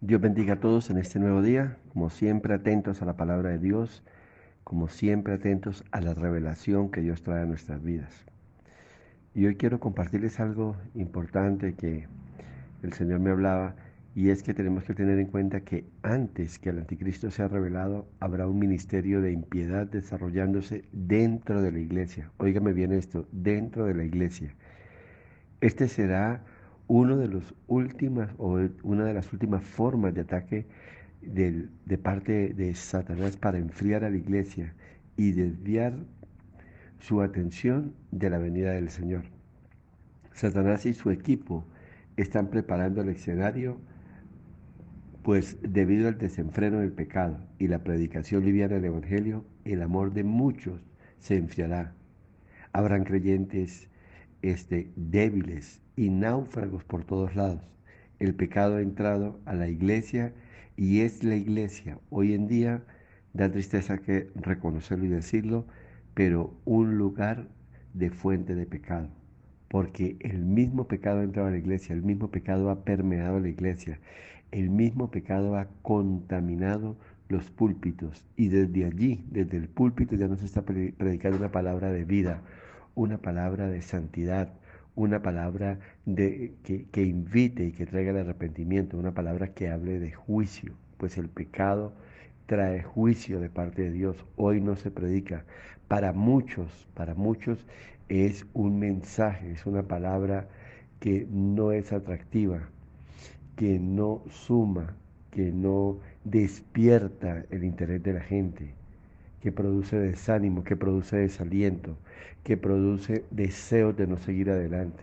Dios bendiga a todos en este nuevo día, como siempre atentos a la palabra de Dios, como siempre atentos a la revelación que Dios trae a nuestras vidas. Y hoy quiero compartirles algo importante que el Señor me hablaba, y es que tenemos que tener en cuenta que antes que el anticristo sea revelado, habrá un ministerio de impiedad desarrollándose dentro de la iglesia. Óigame bien esto, dentro de la iglesia. Este será uno de los últimas o una de las últimas formas de ataque de parte de Satanás para enfriar a la iglesia y desviar su atención de la venida del Señor. Satanás y su equipo están preparando el escenario, pues debido al desenfreno del pecado y la predicación liviana del Evangelio, el amor de muchos se enfriará. Habrán creyentes débiles y náufragos por todos lados. El pecado ha entrado a la iglesia y es la iglesia. Hoy en día da tristeza que reconocerlo y decirlo, pero un lugar de fuente de pecado. Porque el mismo pecado ha entrado a la iglesia, el mismo pecado ha permeado la iglesia, el mismo pecado ha contaminado los púlpitos y desde allí, desde el púlpito ya nos está predicando una palabra de vida, una palabra de santidad, una palabra que invite y que traiga el arrepentimiento, una palabra que hable de juicio, pues el pecado trae juicio de parte de Dios. Hoy no se predica. Para muchos es un mensaje, es una palabra que no es atractiva, que no suma, que no despierta el interés de la gente, que produce desánimo, que produce desaliento, que produce deseos de no seguir adelante.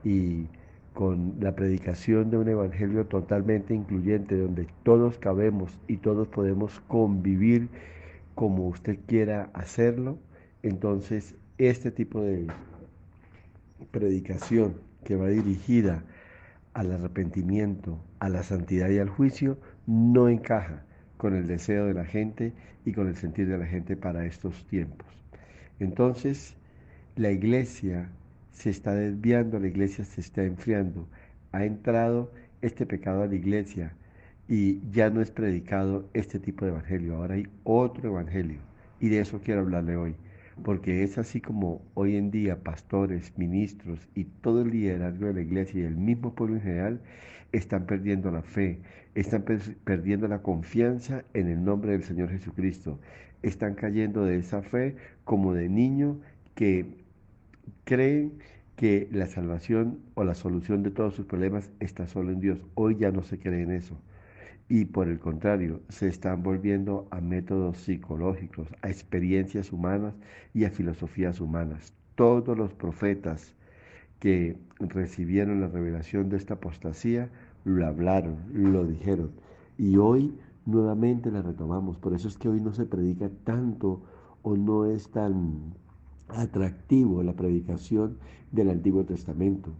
Y con la predicación de un evangelio totalmente incluyente, donde todos cabemos y todos podemos convivir como usted quiera hacerlo, entonces este tipo de predicación que va dirigida al arrepentimiento, a la santidad y al juicio, no encaja con el deseo de la gente y con el sentir de la gente para estos tiempos. Entonces, la iglesia se está desviando, la iglesia se está enfriando. Ha entrado este pecado a la iglesia y ya no es predicado este tipo de evangelio. Ahora hay otro evangelio y de eso quiero hablarle hoy. Porque es así como hoy en día pastores, ministros y todo el liderazgo de la iglesia y el mismo pueblo en general están perdiendo la fe, están perdiendo la confianza en el nombre del Señor Jesucristo. Están cayendo de esa fe como de niño que creen que la salvación o la solución de todos sus problemas está solo en Dios. Hoy ya no se cree en eso. Y por el contrario, se están volviendo a métodos psicológicos, a experiencias humanas y a filosofías humanas. Todos los profetas que recibieron la revelación de esta apostasía lo hablaron, lo dijeron. Y hoy nuevamente la retomamos. Por eso es que hoy no se predica tanto o no es tan atractivo la predicación del Antiguo Testamento.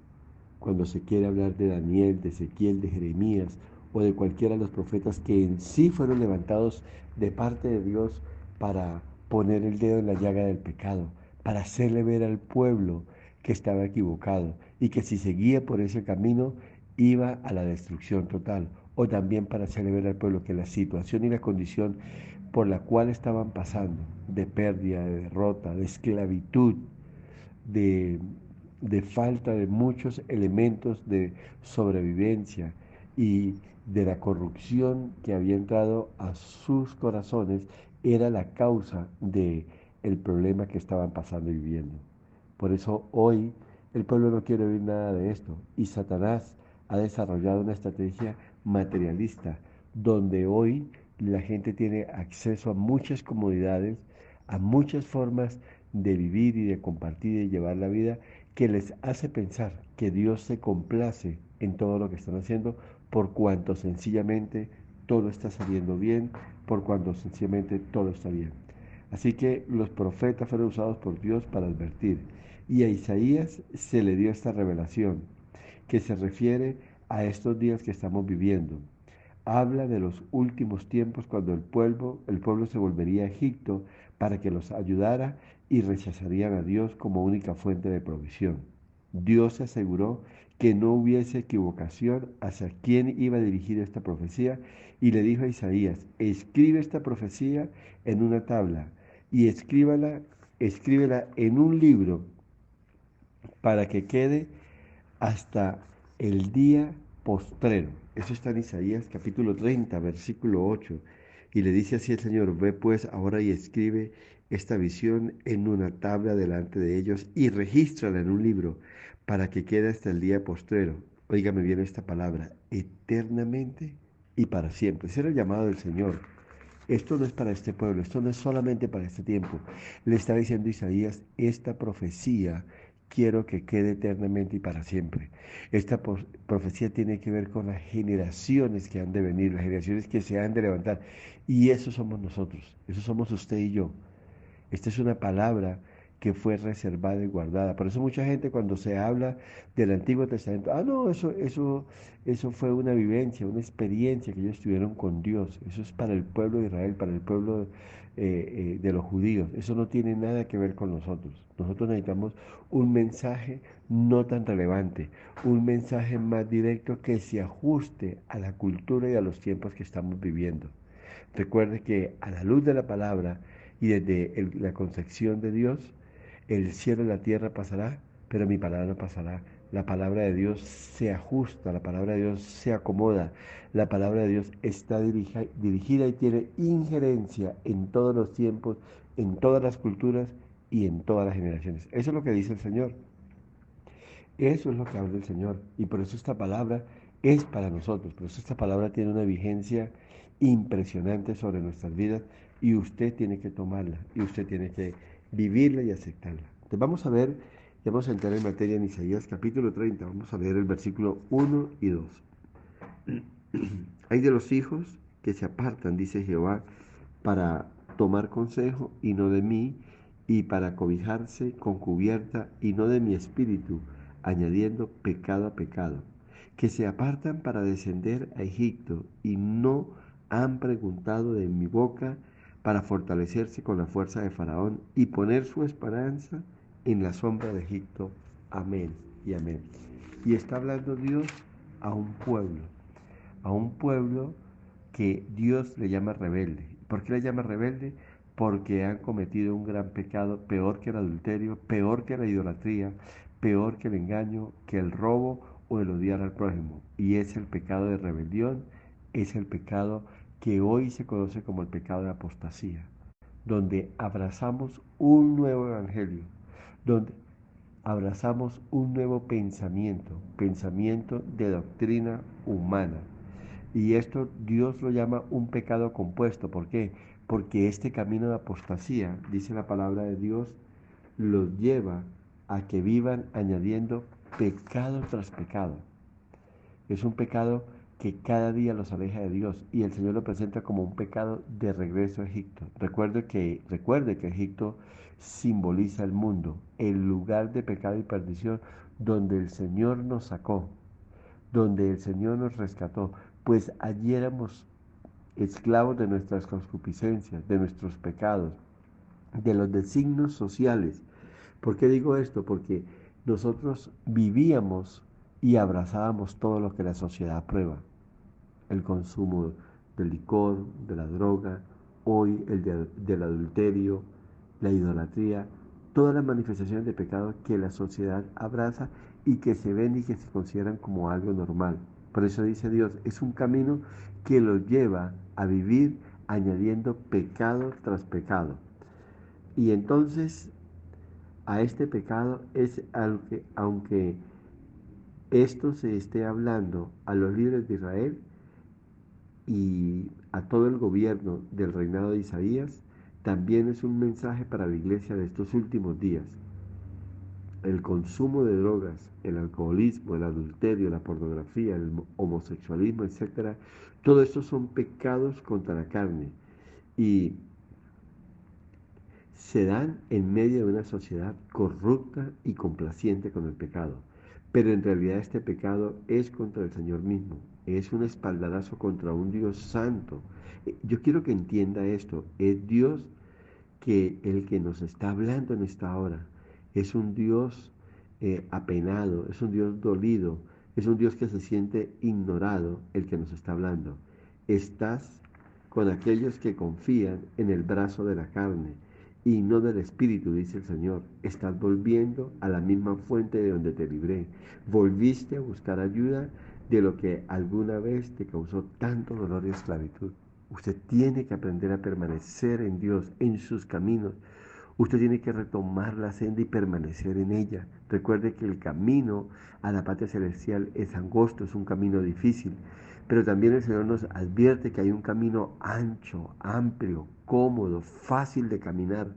Cuando se quiere hablar de Daniel, de Ezequiel, de Jeremías o de cualquiera de los profetas que en sí fueron levantados de parte de Dios para poner el dedo en la llaga del pecado, para hacerle ver al pueblo que estaba equivocado y que si seguía por ese camino iba a la destrucción total, o también para hacerle ver al pueblo que la situación y la condición por la cual estaban pasando, de pérdida, de derrota, de esclavitud, de, de falta de muchos elementos de sobrevivencia y de la corrupción que había entrado a sus corazones, era la causa de el problema que estaban pasando y viviendo. Por eso hoy el pueblo no quiere oír nada de esto y Satanás ha desarrollado una estrategia materialista donde hoy la gente tiene acceso a muchas comodidades, a muchas formas de vivir y de compartir y de llevar la vida que les hace pensar que Dios se complace en todo lo que están haciendo por cuanto sencillamente todo está saliendo bien, por cuanto sencillamente todo está bien. Así que los profetas fueron usados por Dios para advertir. Y a Isaías se le dio esta revelación, que se refiere a estos días que estamos viviendo. Habla de los últimos tiempos cuando el pueblo se volvería a Egipto para que los ayudara y rechazarían a Dios como única fuente de provisión. Dios se aseguró que no hubiese equivocación hacia quién iba a dirigir esta profecía, y le dijo a Isaías, escribe esta profecía en una tabla y escríbela en un libro para que quede hasta el día postrero. Eso está en Isaías capítulo 30, versículo 8. Y le dice así el Señor, ve pues ahora y escribe esta visión en una tabla delante de ellos y regístrala en un libro para que quede hasta el día postrero. Óigame bien esta palabra, eternamente y para siempre. Ese era el llamado del Señor. Esto no es para este pueblo, esto no es solamente para este tiempo. Le está diciendo Isaías, esta profecía quiero que quede eternamente y para siempre. Esta profecía tiene que ver con las generaciones que han de venir, las generaciones que se han de levantar. Y eso somos nosotros, eso somos usted y yo. Esta es una palabra que fue reservada y guardada. Por eso mucha gente cuando se habla del Antiguo Testamento, no, eso fue una vivencia, una experiencia que ellos tuvieron con Dios. Eso es para el pueblo de Israel, para el pueblo de los judíos. Eso no tiene nada que ver con nosotros. Nosotros necesitamos un mensaje no tan relevante, un mensaje más directo que se ajuste a la cultura y a los tiempos que estamos viviendo. Recuerde que a la luz de la palabra y desde la concepción de Dios, el cielo y la tierra pasará, pero mi palabra no pasará. La palabra de Dios se ajusta, la palabra de Dios se acomoda, la palabra de Dios está dirigida y tiene injerencia en todos los tiempos, en todas las culturas y en todas las generaciones. Eso es lo que dice el Señor. Eso es lo que habla el Señor. Y por eso esta palabra es para nosotros. Por eso esta palabra tiene una vigencia impresionante sobre nuestras vidas y usted tiene que tomarla y usted tiene que vivirla y aceptarla. Entonces vamos a ver, ya vamos a entrar en materia en Isaías capítulo 30. Vamos a leer el versículo 1 y 2. Hay de los hijos que se apartan, dice Jehová, para tomar consejo y no de mí, y para cobijarse con cubierta y no de mi espíritu, añadiendo pecado a pecado, que se apartan para descender a Egipto y no han preguntado de mi boca para fortalecerse con la fuerza de Faraón y poner su esperanza en la sombra de Egipto. Amén y amén. Y está hablando Dios a a un pueblo que Dios le llama rebelde. ¿Por qué le llama rebelde? Porque han cometido un gran pecado, peor que el adulterio, peor que la idolatría, peor que el engaño, que el robo o el odiar al prójimo. Y es el pecado de rebelión, es el pecado que hoy se conoce como el pecado de apostasía, donde abrazamos un nuevo evangelio, donde abrazamos un nuevo pensamiento, pensamiento de doctrina humana. Y esto Dios lo llama un pecado compuesto. ¿Por qué? Porque este camino de apostasía, dice la palabra de Dios, los lleva a que vivan añadiendo pecado tras pecado. Es un pecado que cada día los aleja de Dios y el Señor lo presenta como un pecado de regreso a Egipto. Recuerde que Egipto simboliza el mundo, el lugar de pecado y perdición donde el Señor nos sacó, donde el Señor nos rescató, pues allí éramos esclavos de nuestras concupiscencias, de nuestros pecados, de los designios sociales. ¿Por qué digo esto? Porque nosotros vivíamos y abrazábamos todo lo que la sociedad aprueba. El consumo del licor, de la droga, hoy del adulterio, la idolatría, todas las manifestaciones de pecado que la sociedad abraza y que se ven y que se consideran como algo normal. Por eso dice Dios, es un camino que los lleva a vivir añadiendo pecado tras pecado. Y entonces a este pecado es aunque esto se esté hablando a los líderes de Israel y a todo el gobierno del reinado de Isaías, también es un mensaje para la iglesia de estos últimos días. El consumo de drogas, el alcoholismo, el adulterio, la pornografía, el homosexualismo, etcétera, todo esto son pecados contra la carne y se dan en medio de una sociedad corrupta y complaciente con el pecado. Pero en realidad este pecado es contra el Señor mismo, es un espaldarazo contra un Dios santo. Yo quiero que entienda esto, es Dios que el que nos está hablando en esta hora, es un Dios apenado, es un Dios dolido, Es un Dios que se siente ignorado el que nos está hablando. Estás con aquellos que confían en el brazo de la carne y no del Espíritu, dice el Señor. Estás volviendo a la misma fuente de donde te libré. Volviste a buscar ayuda de lo que alguna vez te causó tanto dolor y esclavitud. Usted tiene que aprender a permanecer en Dios, en sus caminos. Usted tiene que retomar la senda y permanecer en ella. Recuerde que el camino a la patria celestial es angosto, es un camino difícil, pero también el Señor nos advierte que hay un camino ancho, amplio, cómodo, fácil de caminar.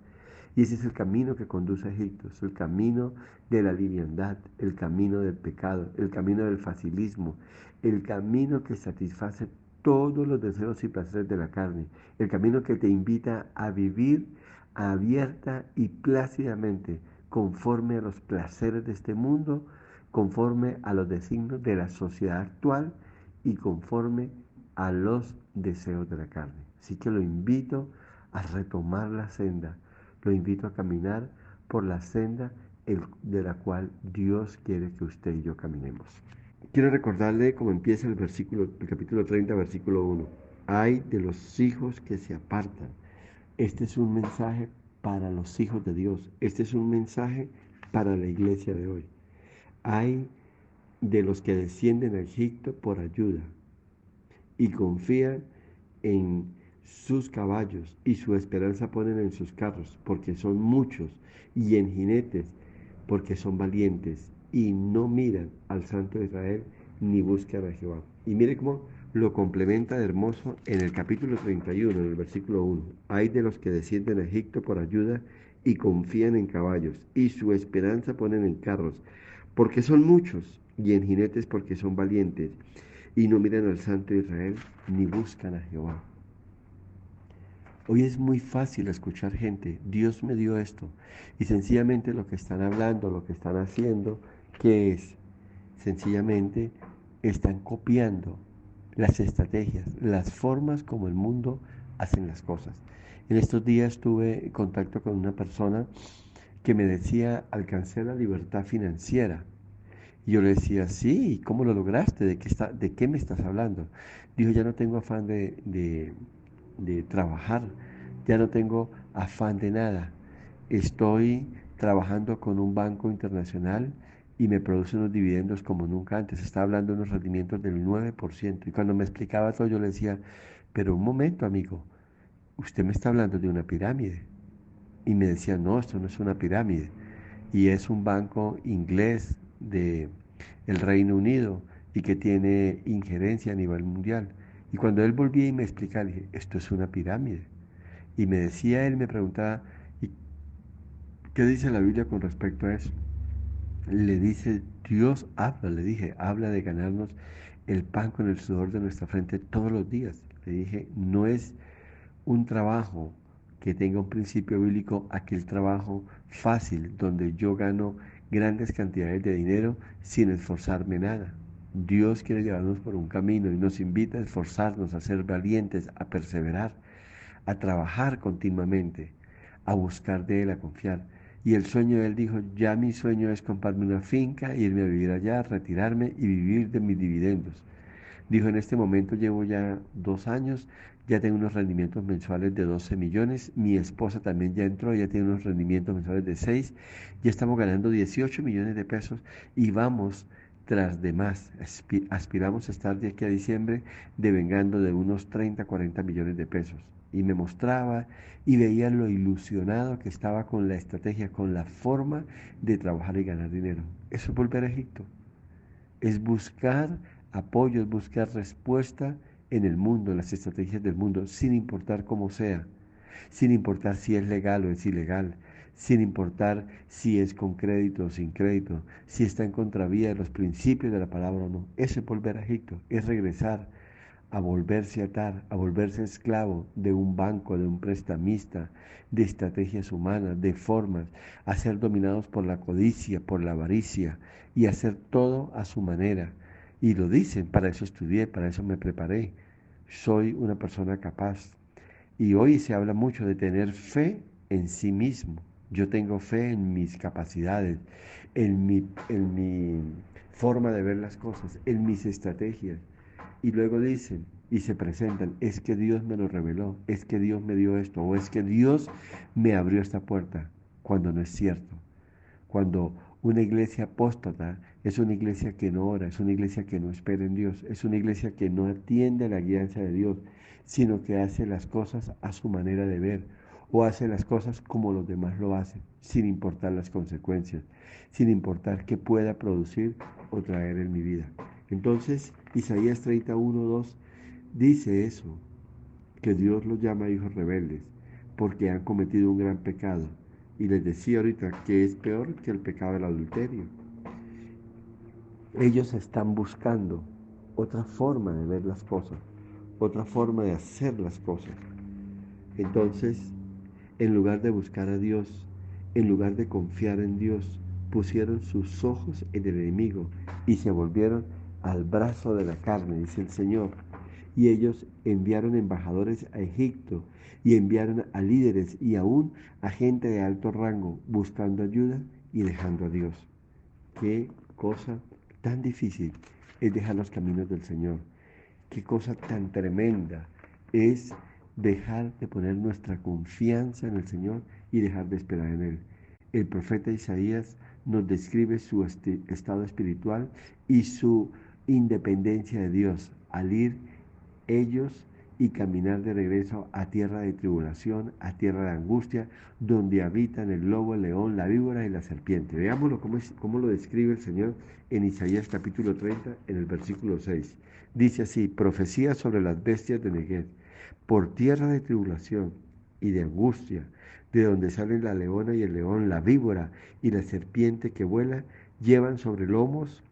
Y ese es el camino que conduce a Egipto, es el camino de la liviandad, el camino del pecado, el camino del facilismo, el camino que satisface todos los deseos y placeres de la carne, el camino que te invita a vivir abierta y plácidamente, conforme a los placeres de este mundo, conforme a los designios de la sociedad actual y conforme a los deseos de la carne. Así que lo invito a retomar la senda, lo invito a caminar por la senda de la cual Dios quiere que usted y yo caminemos. Quiero recordarle cómo empieza el capítulo 30, versículo 1. Ay de los hijos que se apartan. Este es un mensaje para los hijos de Dios. Este es un mensaje para la iglesia de hoy. Hay de los que descienden a Egipto por ayuda y confían en sus caballos y su esperanza ponen en sus carros, porque son muchos, y en jinetes, porque son valientes, y no miran al Santo de Israel ni buscan a Jehová. Y mire cómo lo complementa de hermoso en el capítulo 31, en el versículo 1. Hay de los que descienden a Egipto por ayuda y confían en caballos, y su esperanza ponen en carros, porque son muchos, y en jinetes porque son valientes, y no miran al Santo de Israel ni buscan a Jehová. Hoy es muy fácil escuchar gente, Dios me dio esto, y sencillamente lo que están hablando, lo que están haciendo, ¿qué es? Sencillamente están copiando las estrategias, las formas como el mundo hacen las cosas. En estos días tuve contacto con una persona que me decía, alcancé la libertad financiera. Y yo le decía, sí, ¿cómo lo lograste? ¿De qué me estás hablando? Dijo, ya no tengo afán de trabajar, ya no tengo afán de nada. Estoy trabajando con un banco internacional y me produce unos dividendos como nunca antes. Estaba hablando de unos rendimientos del 9%. Y cuando me explicaba todo, yo le decía, pero un momento, amigo, usted me está hablando de una pirámide. Y me decía, no, esto no es una pirámide. Y es un banco inglés de el Reino Unido y que tiene injerencia a nivel mundial. Y cuando él volvía y me explicaba, dije, esto es una pirámide. Y me decía él, me preguntaba, ¿y qué dice la Biblia con respecto a eso? Le dice, Dios habla, le dije, habla de ganarnos el pan con el sudor de nuestra frente todos los días. Le dije, no es un trabajo que tenga un principio bíblico, aquel trabajo fácil donde yo gano grandes cantidades de dinero sin esforzarme nada. Dios quiere llevarnos por un camino y nos invita a esforzarnos, a ser valientes, a perseverar, a trabajar continuamente, a buscar de Él, a confiar. Y el sueño de él dijo, ya mi sueño es comprarme una finca, irme a vivir allá, retirarme y vivir de mis dividendos. Dijo, en este momento llevo ya 2 años, ya tengo unos rendimientos mensuales de 12 millones, mi esposa también ya entró, ya tiene unos rendimientos mensuales de 6, ya estamos ganando 18 millones de pesos y vamos tras de más. Aspiramos a estar de aquí a diciembre devengando de unos 30, 40 millones de pesos. Y me mostraba y veía lo ilusionado que estaba con la estrategia, con la forma de trabajar y ganar dinero. Eso es volver a Egipto, es buscar apoyo, es buscar respuesta en el mundo, en las estrategias del mundo, sin importar cómo sea, sin importar si es legal o es ilegal, sin importar si es con crédito o sin crédito, si está en contravía de los principios de la palabra o no. Eso es volver a Egipto, es regresar a volverse a atar, a volverse esclavo de un banco, de un prestamista, de estrategias humanas, de formas, a ser dominados por la codicia, por la avaricia y hacer todo a su manera. Y lo dicen, para eso estudié, para eso me preparé. Soy una persona capaz. Y hoy se habla mucho de tener fe en sí mismo. Yo tengo fe en mis capacidades, en mi forma de ver las cosas, en mis estrategias. Y luego dicen y se presentan, es que Dios me lo reveló, es que Dios me dio esto, o es que Dios me abrió esta puerta, cuando no es cierto. Cuando una iglesia apóstata es una iglesia que no ora, es una iglesia que no espera en Dios, es una iglesia que no atiende a la guianza de Dios, sino que hace las cosas a su manera de ver o hace las cosas como los demás lo hacen, sin importar las consecuencias, sin importar qué pueda producir o traer en mi vida. Entonces, Isaías 31:2 dice eso, que Dios los llama hijos rebeldes, porque han cometido un gran pecado. Y les decía ahorita que es peor que el pecado del adulterio. Ellos están buscando otra forma de ver las cosas, otra forma de hacer las cosas. Entonces, en lugar de buscar a Dios, en lugar de confiar en Dios, pusieron sus ojos en el enemigo y se volvieron al brazo de la carne, dice el Señor. Y ellos enviaron embajadores a Egipto y enviaron a líderes y aún a gente de alto rango buscando ayuda y dejando a Dios. Qué cosa tan difícil es dejar los caminos del Señor. Qué cosa tan tremenda es dejar de poner nuestra confianza en el Señor y dejar de esperar en Él. El profeta Isaías nos describe su estado espiritual y su independencia de Dios al ir ellos y caminar de regreso a tierra de tribulación, a tierra de angustia, donde habitan el lobo, el león, la víbora y la serpiente. Veámoslo cómo lo describe el Señor en Isaías capítulo 30, en el versículo 6. Dice así, profecía sobre las bestias de Negev, por tierra de tribulación y de angustia, de donde salen la leona y el león, la víbora y la serpiente que vuela, llevan sobre lomos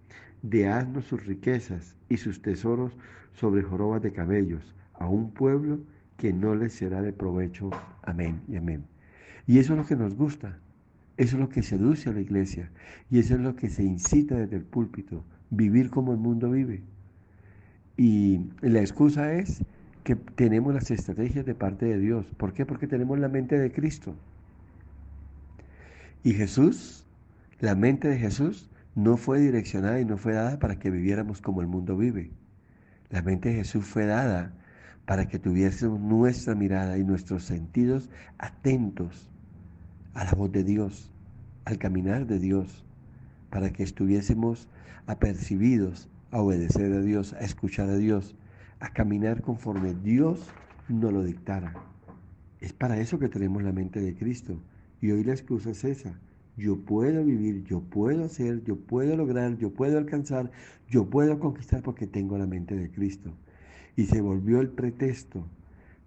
de asnos sus riquezas y sus tesoros sobre jorobas de camellos, a un pueblo que no les será de provecho. Amén y amén. Y eso es lo que nos gusta, eso es lo que seduce a la iglesia, y eso es lo que se incita desde el púlpito, vivir como el mundo vive. Y la excusa es que tenemos las estrategias de parte de Dios. ¿Por qué? Porque tenemos la mente de Cristo. Y Jesús, la mente de Jesús, no fue direccionada y no fue dada para que viviéramos como el mundo vive. La mente de Jesús fue dada para que tuviésemos nuestra mirada y nuestros sentidos atentos a la voz de Dios, al caminar de Dios, para que estuviésemos apercibidos a obedecer a Dios, a escuchar a Dios, a caminar conforme Dios nos lo dictara. Es para eso que tenemos la mente de Cristo. Y hoy la excusa es esa. Yo puedo vivir, yo puedo hacer, yo puedo lograr, yo puedo alcanzar, yo puedo conquistar porque tengo la mente de Cristo. Y se volvió el pretexto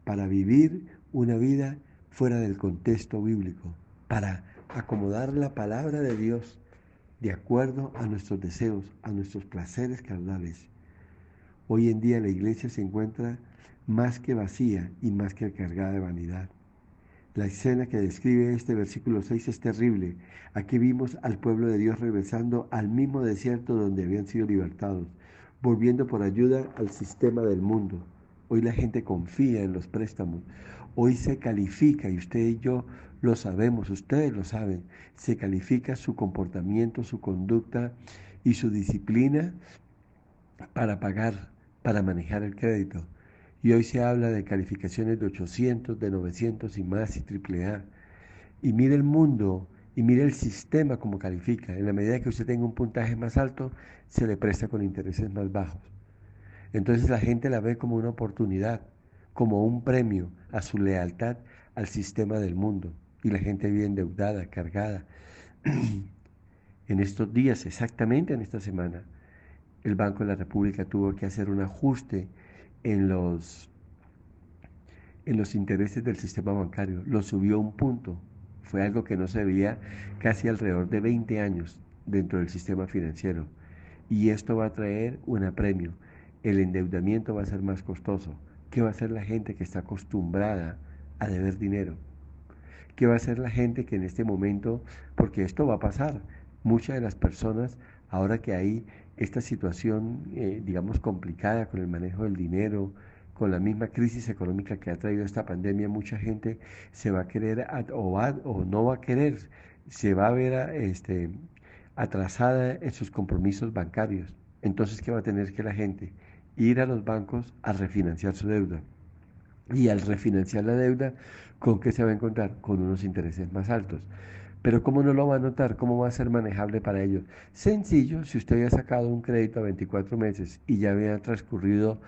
para vivir una vida fuera del contexto bíblico, para acomodar la palabra de Dios de acuerdo a nuestros deseos, a nuestros placeres carnales. Hoy en día la iglesia se encuentra más que vacía y más que cargada de vanidad. La escena que describe este versículo 6 es terrible. Aquí vimos al pueblo de Dios regresando al mismo desierto donde habían sido libertados, volviendo por ayuda al sistema del mundo. Hoy la gente confía en los préstamos. Hoy se califica, y usted y yo lo sabemos, ustedes lo saben, se califica su comportamiento, su conducta y su disciplina para pagar, para manejar el crédito. Y hoy se habla de calificaciones de 800, de 900 y más y triple A. Y mire el mundo y mire el sistema como califica. En la medida que usted tenga un puntaje más alto, se le presta con intereses más bajos. Entonces la gente la ve como una oportunidad, como un premio a su lealtad al sistema del mundo. Y la gente vive endeudada, cargada. En estos días, exactamente en esta semana, el Banco de la República tuvo que hacer un ajuste en los intereses del sistema bancario. Lo subió un punto. Fue algo que no se veía casi alrededor de 20 años dentro del sistema financiero. Y esto va a traer un apremio. El endeudamiento va a ser más costoso. ¿Qué va a hacer la gente que está acostumbrada a deber dinero? ¿Qué va a hacer la gente que en este momento, porque esto va a pasar, muchas de las personas, ahora que hay esta situación, digamos, complicada con el manejo del dinero, con la misma crisis económica que ha traído esta pandemia, mucha gente se va a querer o no va a querer, se va a ver atrasada en sus compromisos bancarios. Entonces, ¿qué va a tener que la gente? Ir a los bancos a refinanciar su deuda. Y al refinanciar la deuda, ¿con qué se va a encontrar? Con unos intereses más altos. Pero ¿cómo no lo va a notar? ¿Cómo va a ser manejable para ellos? Sencillo, si usted había sacado un crédito a 24 meses y ya había transcurrido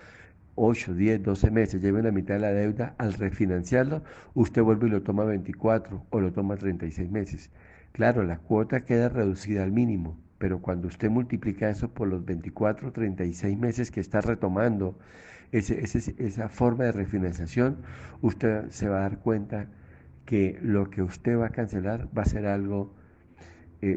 8, 10, 12 meses, lleve la mitad de la deuda, al refinanciarlo, usted vuelve y lo toma 24 o lo toma 36 meses. Claro, la cuota queda reducida al mínimo, pero cuando usted multiplica eso por los 24, 36 meses que está retomando esa forma de refinanciación, usted se va a dar cuenta que lo que usted va a cancelar va a ser algo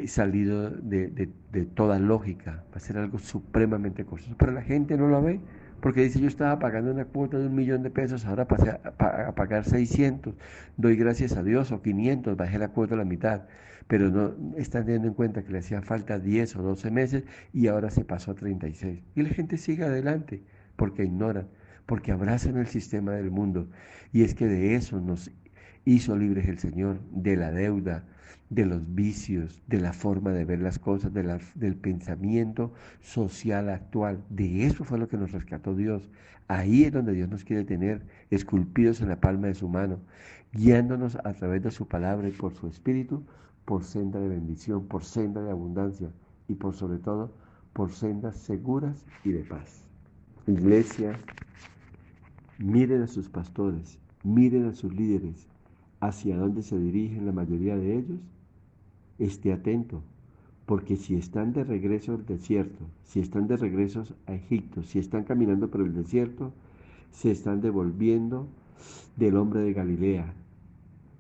salido de toda lógica, va a ser algo supremamente costoso. Pero la gente no lo ve porque dice: yo estaba pagando una cuota de 1.000.000 de pesos, ahora pasé a pagar 600, doy gracias a Dios, o 500, bajé la cuota a la mitad. Pero no están teniendo en cuenta que le hacía falta 10 o 12 meses y ahora se pasó a 36. Y la gente sigue adelante porque ignoran, porque abrazan el sistema del mundo. Y es que de eso nos hizo libres el Señor, de la deuda, de los vicios, de la forma de ver las cosas, del pensamiento social actual. De eso fue lo que nos rescató Dios. Ahí es donde Dios nos quiere tener, esculpidos en la palma de su mano, guiándonos a través de su palabra y por su espíritu, por senda de bendición, por senda de abundancia y por sobre todo, por sendas seguras y de paz. Iglesia, miren a sus pastores, miren a sus líderes, hacia dónde se dirigen la mayoría de ellos. Esté atento, porque si están de regreso al desierto, si están de regreso a Egipto, si están caminando por el desierto, se están devolviendo del hombre de Galilea,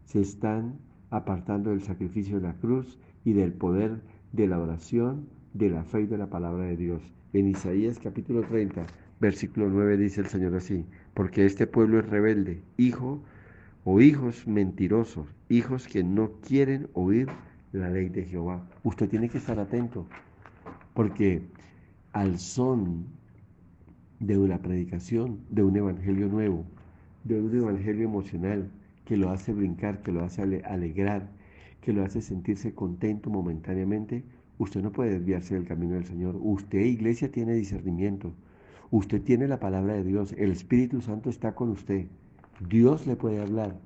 se están apartando del sacrificio de la cruz y del poder de la oración, de la fe y de la palabra de Dios. En Isaías capítulo 30, versículo 9 dice el Señor así: porque este pueblo es rebelde, hijo o hijos mentirosos, hijos que no quieren oír la ley de Jehová. Usted tiene que estar atento, porque al son de una predicación, de un evangelio nuevo, de un evangelio emocional que lo hace brincar, que lo hace alegrar, que lo hace sentirse contento momentáneamente, usted no puede desviarse del camino del Señor. Usted, iglesia, tiene discernimiento. Usted tiene la palabra de Dios. El Espíritu Santo está con usted. Dios le puede hablar.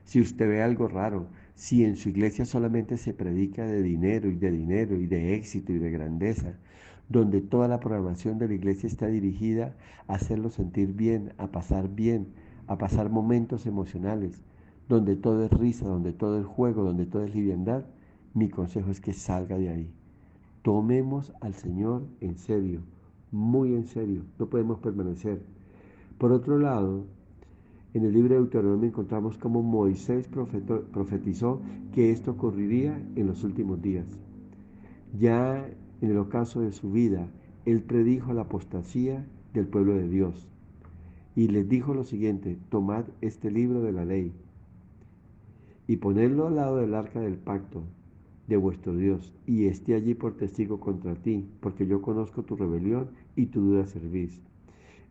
Si usted ve algo raro, si en su iglesia solamente se predica de dinero y de dinero y de éxito y de grandeza, donde toda la programación de la iglesia está dirigida a hacerlo sentir bien, a pasar momentos emocionales, donde todo es risa, donde todo es juego, donde todo es liviandad, mi consejo es que salga de ahí. Tomemos al Señor en serio, muy en serio, no podemos permanecer. Por otro lado, en el libro de Deuteronomio encontramos cómo Moisés profetizó que esto ocurriría en los últimos días. Ya en el ocaso de su vida, él predijo la apostasía del pueblo de Dios y les dijo lo siguiente: tomad este libro de la ley y ponedlo al lado del arca del pacto de vuestro Dios, y esté allí por testigo contra ti, porque yo conozco tu rebelión y tu dura cerviz.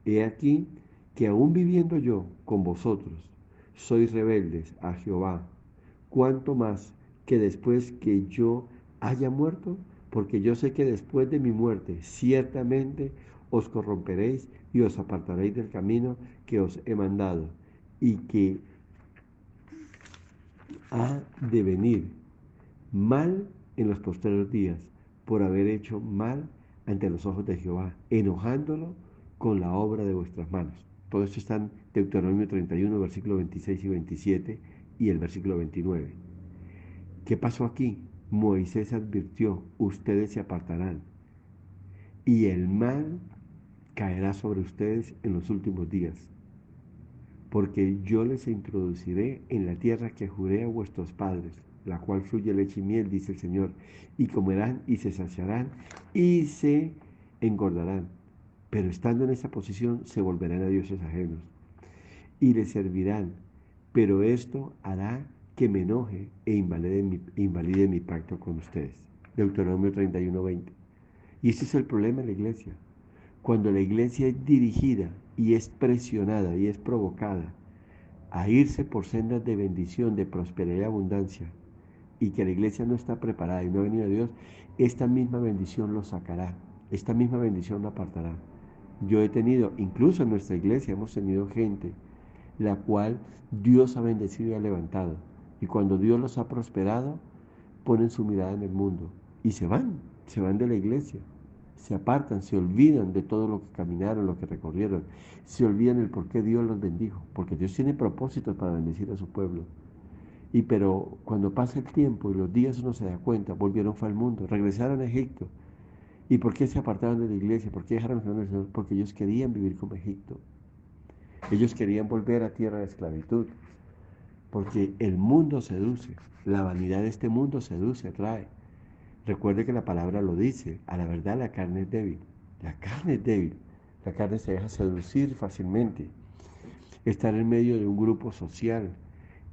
He aquí que aún viviendo yo con vosotros, sois rebeldes a Jehová, cuanto más que después que yo haya muerto, porque yo sé que después de mi muerte ciertamente os corromperéis y os apartaréis del camino que os he mandado, y que ha de venir mal en los postreros días, por haber hecho mal ante los ojos de Jehová, enojándolo con la obra de vuestras manos. Todo esto está en Deuteronomio 31, versículos 26 y 27 y el versículo 29. ¿Qué pasó aquí? Moisés advirtió: ustedes se apartarán y el mal caerá sobre ustedes en los últimos días, porque yo les introduciré en la tierra que juré a vuestros padres, la cual fluye leche y miel, dice el Señor, y comerán y se saciarán y se engordarán, pero estando en esa posición se volverán a dioses ajenos y les servirán, pero esto hará que me enoje e invalide mi pacto con ustedes. Deuteronomio 31:20. Y ese es el problema en la iglesia. Cuando la iglesia es dirigida y es presionada y es provocada a irse por sendas de bendición, de prosperidad y abundancia, y que la iglesia no está preparada y no ha venido a Dios, esta misma bendición los sacará, esta misma bendición lo apartará. Yo he tenido, incluso en nuestra iglesia hemos tenido gente la cual Dios ha bendecido y ha levantado. Y cuando Dios los ha prosperado, ponen su mirada en el mundo y se van de la iglesia, se apartan, se olvidan de todo lo que caminaron, lo que recorrieron, se olvidan el por qué Dios los bendijo, porque Dios tiene propósitos para bendecir a su pueblo. Pero cuando pasa el tiempo y los días uno se da cuenta, volvieron fue al mundo, regresaron a Egipto. ¿Y por qué se apartaron de la iglesia? ¿Por qué dejaron de Señor? Porque ellos querían vivir como Egipto. Ellos querían volver a tierra de esclavitud. Porque el mundo seduce, la vanidad de este mundo seduce, atrae. Recuerde que la palabra lo dice, a la verdad la carne es débil. La carne es débil. La carne se deja seducir fácilmente. Estar en medio de un grupo social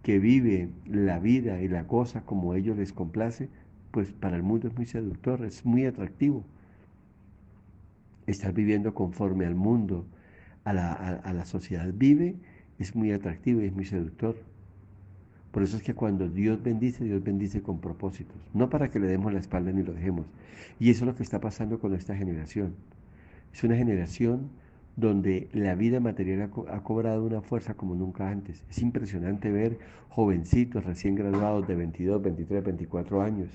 que vive la vida y la cosa como a ellos les complace, pues para el mundo es muy seductor, es muy atractivo. Estar viviendo conforme al mundo, a la sociedad vive, es muy atractivo y es muy seductor. Por eso es que cuando Dios bendice con propósitos, no para que le demos la espalda ni lo dejemos. Y eso es lo que está pasando con esta generación. Es una generación donde la vida material ha cobrado una fuerza como nunca antes. Es impresionante ver jovencitos recién graduados de 22, 23, 24 años,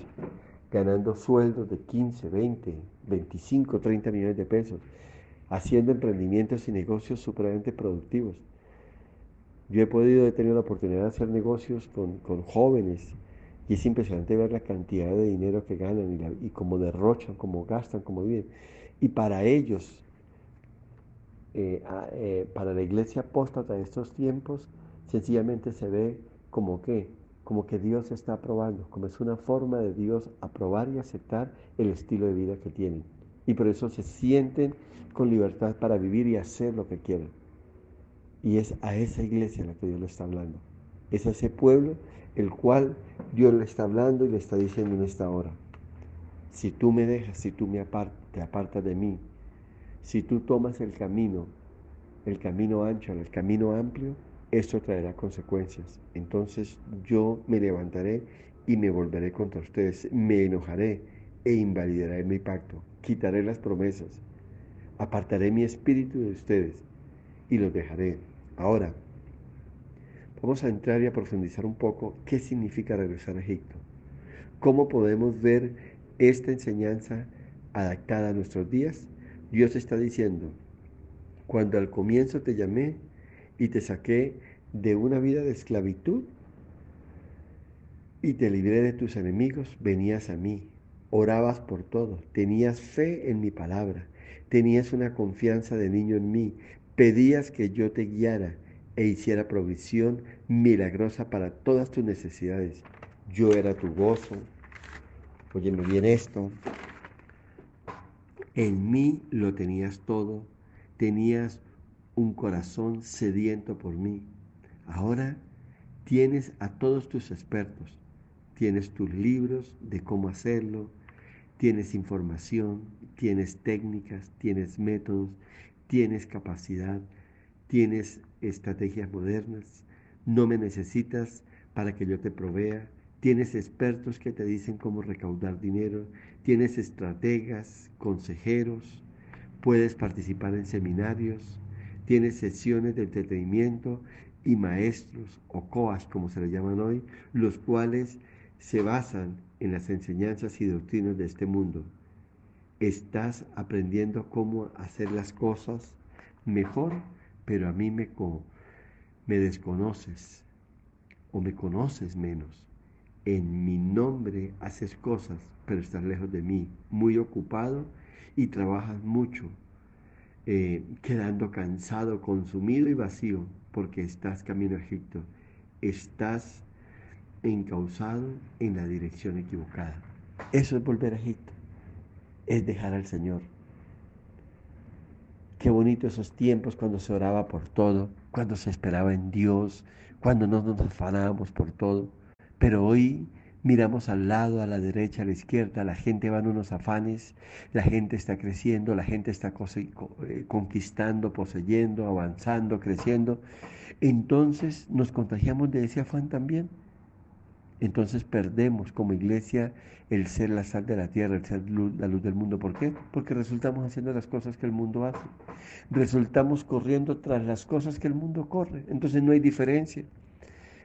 ganando sueldos de 15, 20, 25, 30 millones de pesos, haciendo emprendimientos y negocios supremamente productivos. Yo he tenido la oportunidad de hacer negocios con jóvenes y es impresionante ver la cantidad de dinero que ganan y cómo derrochan, cómo gastan, cómo viven. Y para ellos, para la iglesia apóstata de estos tiempos, sencillamente se ve como que Dios está aprobando, como es una forma de Dios aprobar y aceptar el estilo de vida que tienen. Y por eso se sienten con libertad para vivir y hacer lo que quieren. Y es a esa iglesia a la que Dios le está hablando. Es a ese pueblo el cual Dios le está hablando y le está diciendo en esta hora. Si tú me dejas, si tú te apartas de mí, si tú tomas el camino ancho, el camino amplio, esto traerá consecuencias. Entonces yo me levantaré y me volveré contra ustedes. Me enojaré e invalidaré mi pacto. Quitaré las promesas. Apartaré mi espíritu de ustedes y los dejaré. Ahora, vamos a entrar y a profundizar un poco qué significa regresar a Egipto. ¿Cómo podemos ver esta enseñanza adaptada a nuestros días? Dios está diciendo, cuando al comienzo te llamé y te saqué de una vida de esclavitud y te libré de tus enemigos, venías a mí, orabas por todo, tenías fe en mi palabra, tenías una confianza de niño en mí, pedías que yo te guiara e hiciera provisión milagrosa para todas tus necesidades. Yo era tu gozo. Óyeme bien esto. En mí lo tenías todo. Tenías un corazón sediento por mí. Ahora tienes a todos tus expertos. Tienes tus libros de cómo hacerlo. Tienes información, tienes técnicas, tienes métodos, tienes capacidad, tienes estrategias modernas. No me necesitas para que yo te provea. Tienes expertos que te dicen cómo recaudar dinero. Tienes estrategas, consejeros. Puedes participar en seminarios. Tienes sesiones de entretenimiento y maestros o coas, como se le llaman hoy, los cuales se basan en las enseñanzas y doctrinas de este mundo. Estás aprendiendo cómo hacer las cosas mejor, pero a mí me desconoces o me conoces menos. En mi nombre haces cosas, pero estás lejos de mí, muy ocupado y trabajas mucho, quedando cansado, consumido y vacío, porque estás camino a Egipto. Estás encauzado en la dirección equivocada. Eso es volver a Egipto, es dejar al Señor. Qué bonito esos tiempos cuando se oraba por todo, cuando se esperaba en Dios, cuando no nos afanábamos por todo. Pero hoy miramos al lado, a la derecha, a la izquierda, la gente va en unos afanes, la gente está creciendo, la gente está conquistando, poseyendo, avanzando, creciendo. Entonces nos contagiamos de ese afán también. Entonces perdemos como iglesia el ser la sal de la tierra, el ser la luz del mundo. ¿Por qué? Porque resultamos haciendo las cosas que el mundo hace. Resultamos corriendo tras las cosas que el mundo corre. Entonces no hay diferencia.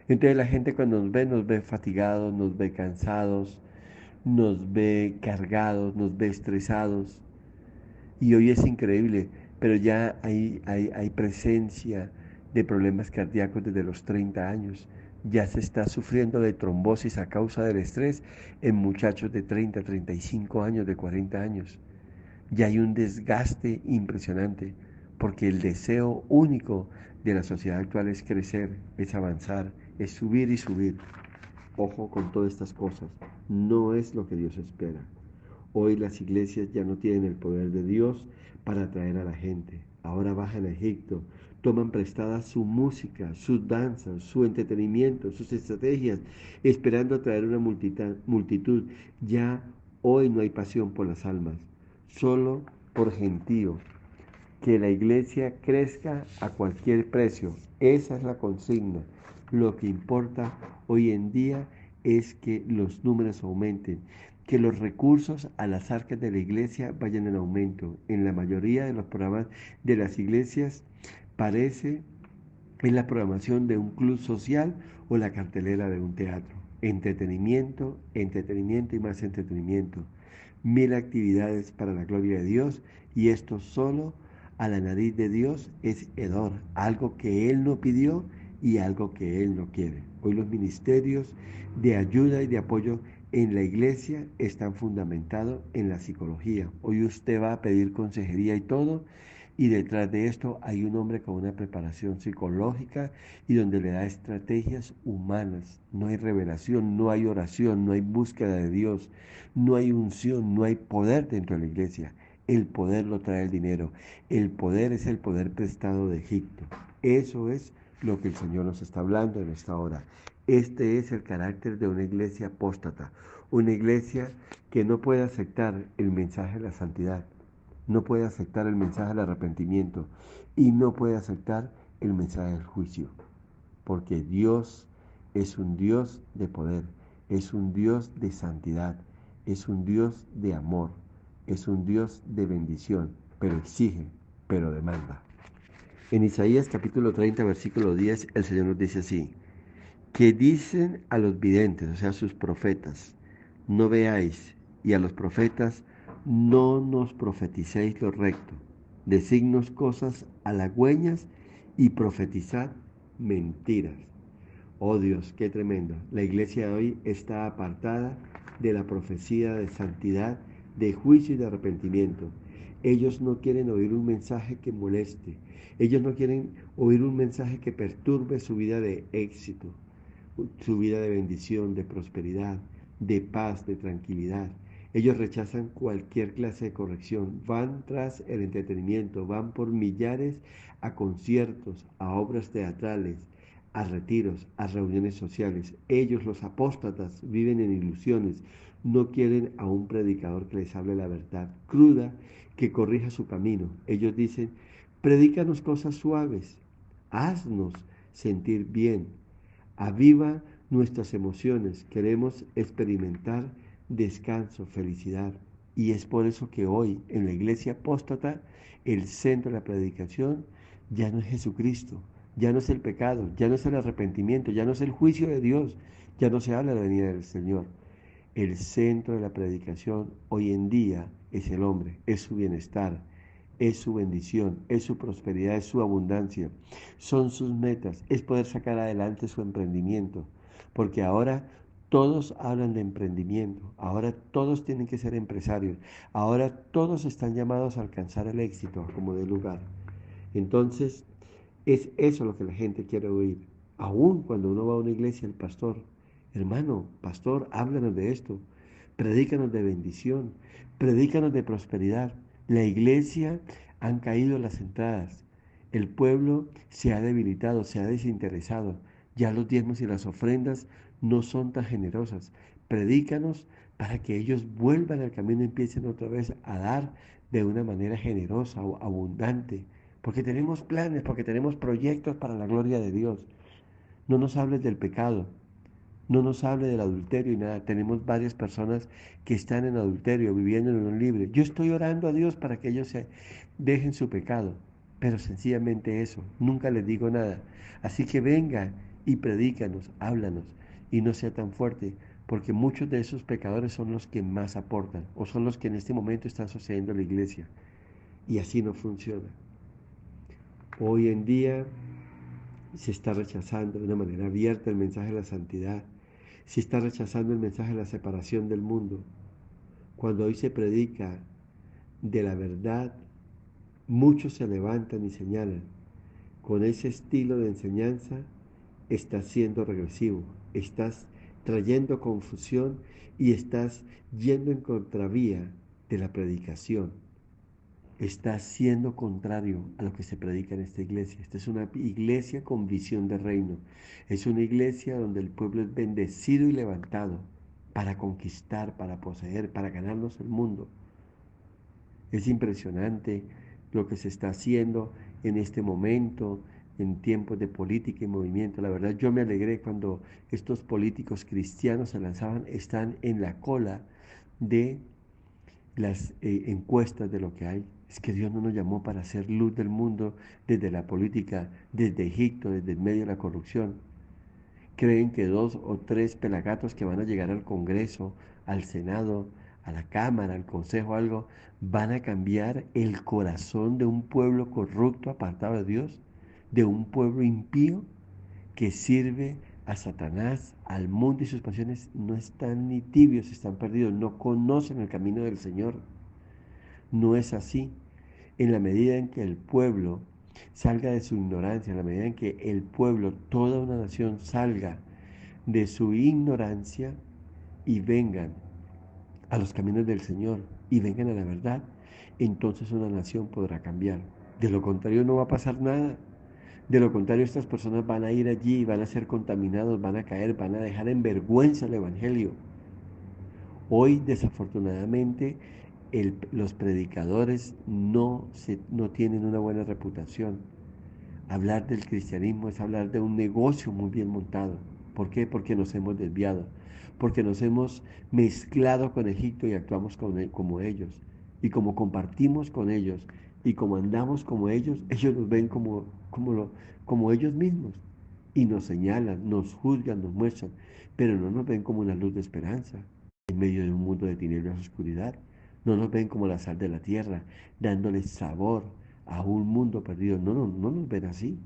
Entonces la gente cuando nos ve fatigados, nos ve cansados, nos ve cargados, nos ve estresados. Y hoy es increíble, pero ya hay presencia de problemas cardíacos desde los 30 años. Ya se está sufriendo de trombosis a causa del estrés en muchachos de 30, 35 años, de 40 años. Ya hay un desgaste impresionante, porque el deseo único de la sociedad actual es crecer, es avanzar, es subir y subir. Ojo con todas estas cosas, no es lo que Dios espera. Hoy las iglesias ya no tienen el poder de Dios para atraer a la gente. Ahora bajan a Egipto, toman prestada su música, sus danzas, su entretenimiento, sus estrategias, esperando atraer una multitud. Ya hoy no hay pasión por las almas, solo por gentío. Que la iglesia crezca a cualquier precio. Esa es la consigna. Lo que importa hoy en día es que los números aumenten, que los recursos a las arcas de la iglesia vayan en aumento. En la mayoría de los programas de las iglesias parece en la programación de un club social o la cartelera de un teatro. Entretenimiento, entretenimiento y más entretenimiento. Mil actividades para la gloria de Dios, y esto solo a la nariz de Dios es hedor, algo que Él no pidió y algo que Él no quiere. Hoy los ministerios de ayuda y de apoyo en la iglesia están fundamentados en la psicología. Hoy usted va a pedir consejería y todo, y detrás de esto hay un hombre con una preparación psicológica y donde le da estrategias humanas. No hay revelación, no hay oración, no hay búsqueda de Dios, no hay unción, no hay poder dentro de la iglesia. El poder lo trae el dinero. El poder es el poder prestado de Egipto. Eso es lo que el Señor nos está hablando en esta hora. Este es el carácter de una iglesia apóstata, una iglesia que no puede aceptar el mensaje de la santidad, no puede aceptar el mensaje del arrepentimiento y no puede aceptar el mensaje del juicio, porque Dios es un Dios de poder, es un Dios de santidad, es un Dios de amor, es un Dios de bendición, pero exige, pero demanda. En Isaías capítulo 30, versículo 10, el Señor nos dice así: que dicen a los videntes, o sea, a sus profetas, no veáis, y a los profetas, no nos profeticéis lo recto, designos cosas halagüeñas y profetizad mentiras. Oh Dios, qué tremendo. La iglesia de hoy está apartada de la profecía de santidad, de juicio y de arrepentimiento. Ellos no quieren oír un mensaje que moleste. Ellos no quieren oír un mensaje que perturbe su vida de éxito, su vida de bendición, de prosperidad, de paz, de tranquilidad. Ellos rechazan cualquier clase de corrección, van tras el entretenimiento, van por millares a conciertos, a obras teatrales, a retiros, a reuniones sociales. Ellos, los apóstatas, viven en ilusiones, no quieren a un predicador que les hable la verdad cruda, que corrija su camino. Ellos dicen, predícanos cosas suaves, haznos sentir bien, aviva nuestras emociones, queremos experimentar descanso, felicidad. Y es por eso que hoy en la iglesia apóstata el centro de la predicación ya no es Jesucristo, ya no es el pecado, ya no es el arrepentimiento, ya no es el juicio de Dios, ya no se habla de la venida del Señor. El centro de la predicación hoy en día es el hombre, es su bienestar, es su bendición, es su prosperidad, es su abundancia, son sus metas, es poder sacar adelante su emprendimiento, porque ahora todos hablan de emprendimiento, ahora todos tienen que ser empresarios, ahora todos están llamados a alcanzar el éxito como de lugar. Entonces, es eso lo que la gente quiere oír. Aún cuando uno va a una iglesia, el pastor, hermano, pastor, háblanos de esto, predícanos de bendición, predícanos de prosperidad. La iglesia han caído las entradas, el pueblo se ha debilitado, se ha desinteresado, ya los diezmos y las ofrendas no son tan generosas. Predícanos para que ellos vuelvan al camino y empiecen otra vez a dar de una manera generosa o abundante, porque tenemos planes, porque tenemos proyectos para la gloria de Dios. No nos hables del pecado, no nos hable del adulterio y nada. Tenemos varias personas que están en adulterio, viviendo en unión libre. Yo estoy orando a Dios para que ellos se dejen su pecado, pero sencillamente eso, nunca les digo nada. Así que venga y predícanos, háblanos y no sea tan fuerte, porque muchos de esos pecadores son los que más aportan o son los que en este momento están sucediendo en la iglesia. Y así no funciona. Hoy en día se está rechazando de una manera abierta el mensaje de la santidad, se está rechazando el mensaje de la separación del mundo. Cuando hoy se predica de la verdad, muchos se levantan y señalan. Con ese estilo de enseñanza estás siendo regresivo, estás trayendo confusión y estás yendo en contravía de la predicación. Está siendo contrario a lo que se predica en esta iglesia. Esta es una iglesia con visión de reino. Es una iglesia donde el pueblo es bendecido y levantado para conquistar, para poseer, para ganarnos el mundo. Es impresionante lo que se está haciendo en este momento, en tiempos de política y movimiento. La verdad, yo me alegré cuando estos políticos cristianos se lanzaban, están en la cola de las encuestas de lo que hay. Es que Dios no nos llamó para hacer luz del mundo desde la política, desde Egipto, desde el medio de la corrupción. Creen que 2 o 3 pelagatos que van a llegar al Congreso, al Senado, a la Cámara, al Consejo, algo, van a cambiar el corazón de un pueblo corrupto, apartado de Dios, de un pueblo impío que sirve a Satanás, al mundo y sus pasiones. No están ni tibios, están perdidos, no conocen el camino del Señor. No es así. En la medida en que el pueblo salga de su ignorancia, en la medida en que el pueblo, toda una nación salga de su ignorancia y vengan a los caminos del Señor y vengan a la verdad, entonces una nación podrá cambiar. De lo contrario no va a pasar nada. De lo contrario, estas personas van a ir allí, van a ser contaminados, van a caer, van a dejar en vergüenza el Evangelio. Hoy, desafortunadamente, los predicadores no tienen una buena reputación. Hablar del cristianismo es hablar de un negocio muy bien montado. ¿Por qué? Porque nos hemos desviado, porque nos hemos mezclado con Egipto y actuamos como ellos. Y como compartimos con ellos y como andamos como ellos nos ven como ellos mismos. Y nos señalan, nos juzgan, nos muestran, pero no nos ven como una luz de esperanza en medio de un mundo de tinieblas y oscuridad. No nos ven como la sal de la tierra, dándoles sabor a un mundo perdido. No nos ven así.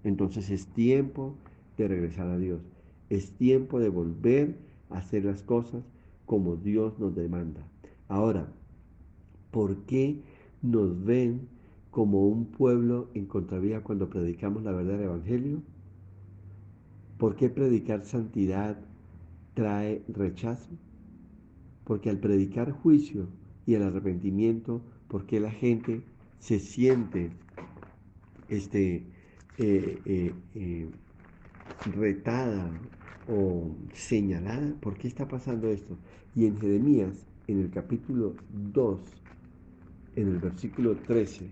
Entonces es tiempo de regresar a Dios. Es tiempo de volver a hacer las cosas como Dios nos demanda. Ahora, ¿por qué nos ven como un pueblo en contravía cuando predicamos la verdad del Evangelio? ¿Por qué predicar santidad trae rechazo? Porque al predicar juicio y el arrepentimiento, ¿por qué la gente se siente este, eh, eh, eh, retada o señalada? ¿Por qué está pasando esto? Y en Jeremías, en el capítulo 2, en el versículo 13,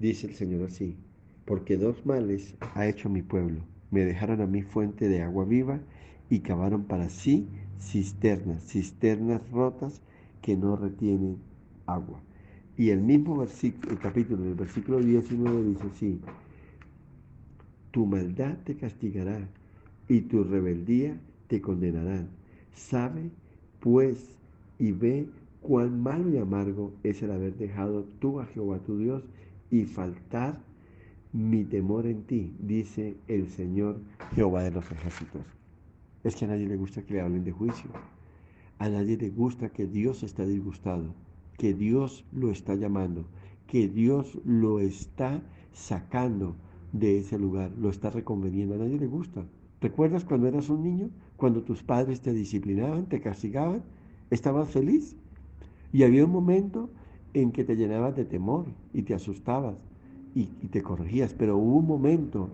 dice el Señor así: porque 2 males ha hecho mi pueblo. Me dejaron a mí fuente de agua viva y cavaron para sí cisternas rotas que no retienen agua. Y el mismo versículo, el capítulo, el versículo 19 dice así: tu maldad te castigará y tu rebeldía te condenarán. Sabe, pues, y ve cuán malo y amargo es el haber dejado tú a Jehová tu Dios y faltar mi temor en ti, dice el Señor Jehová de los ejércitos. Es que a nadie le gusta que le hablen de juicio. A nadie le gusta que Dios está disgustado, que Dios lo está llamando, que Dios lo está sacando de ese lugar, lo está reconveniendo. A nadie le gusta. ¿Recuerdas cuando eras un niño? Cuando tus padres te disciplinaban, te castigaban, estabas feliz. Y había un momento en que te llenabas de temor y te asustabas y te corregías, pero hubo un momento,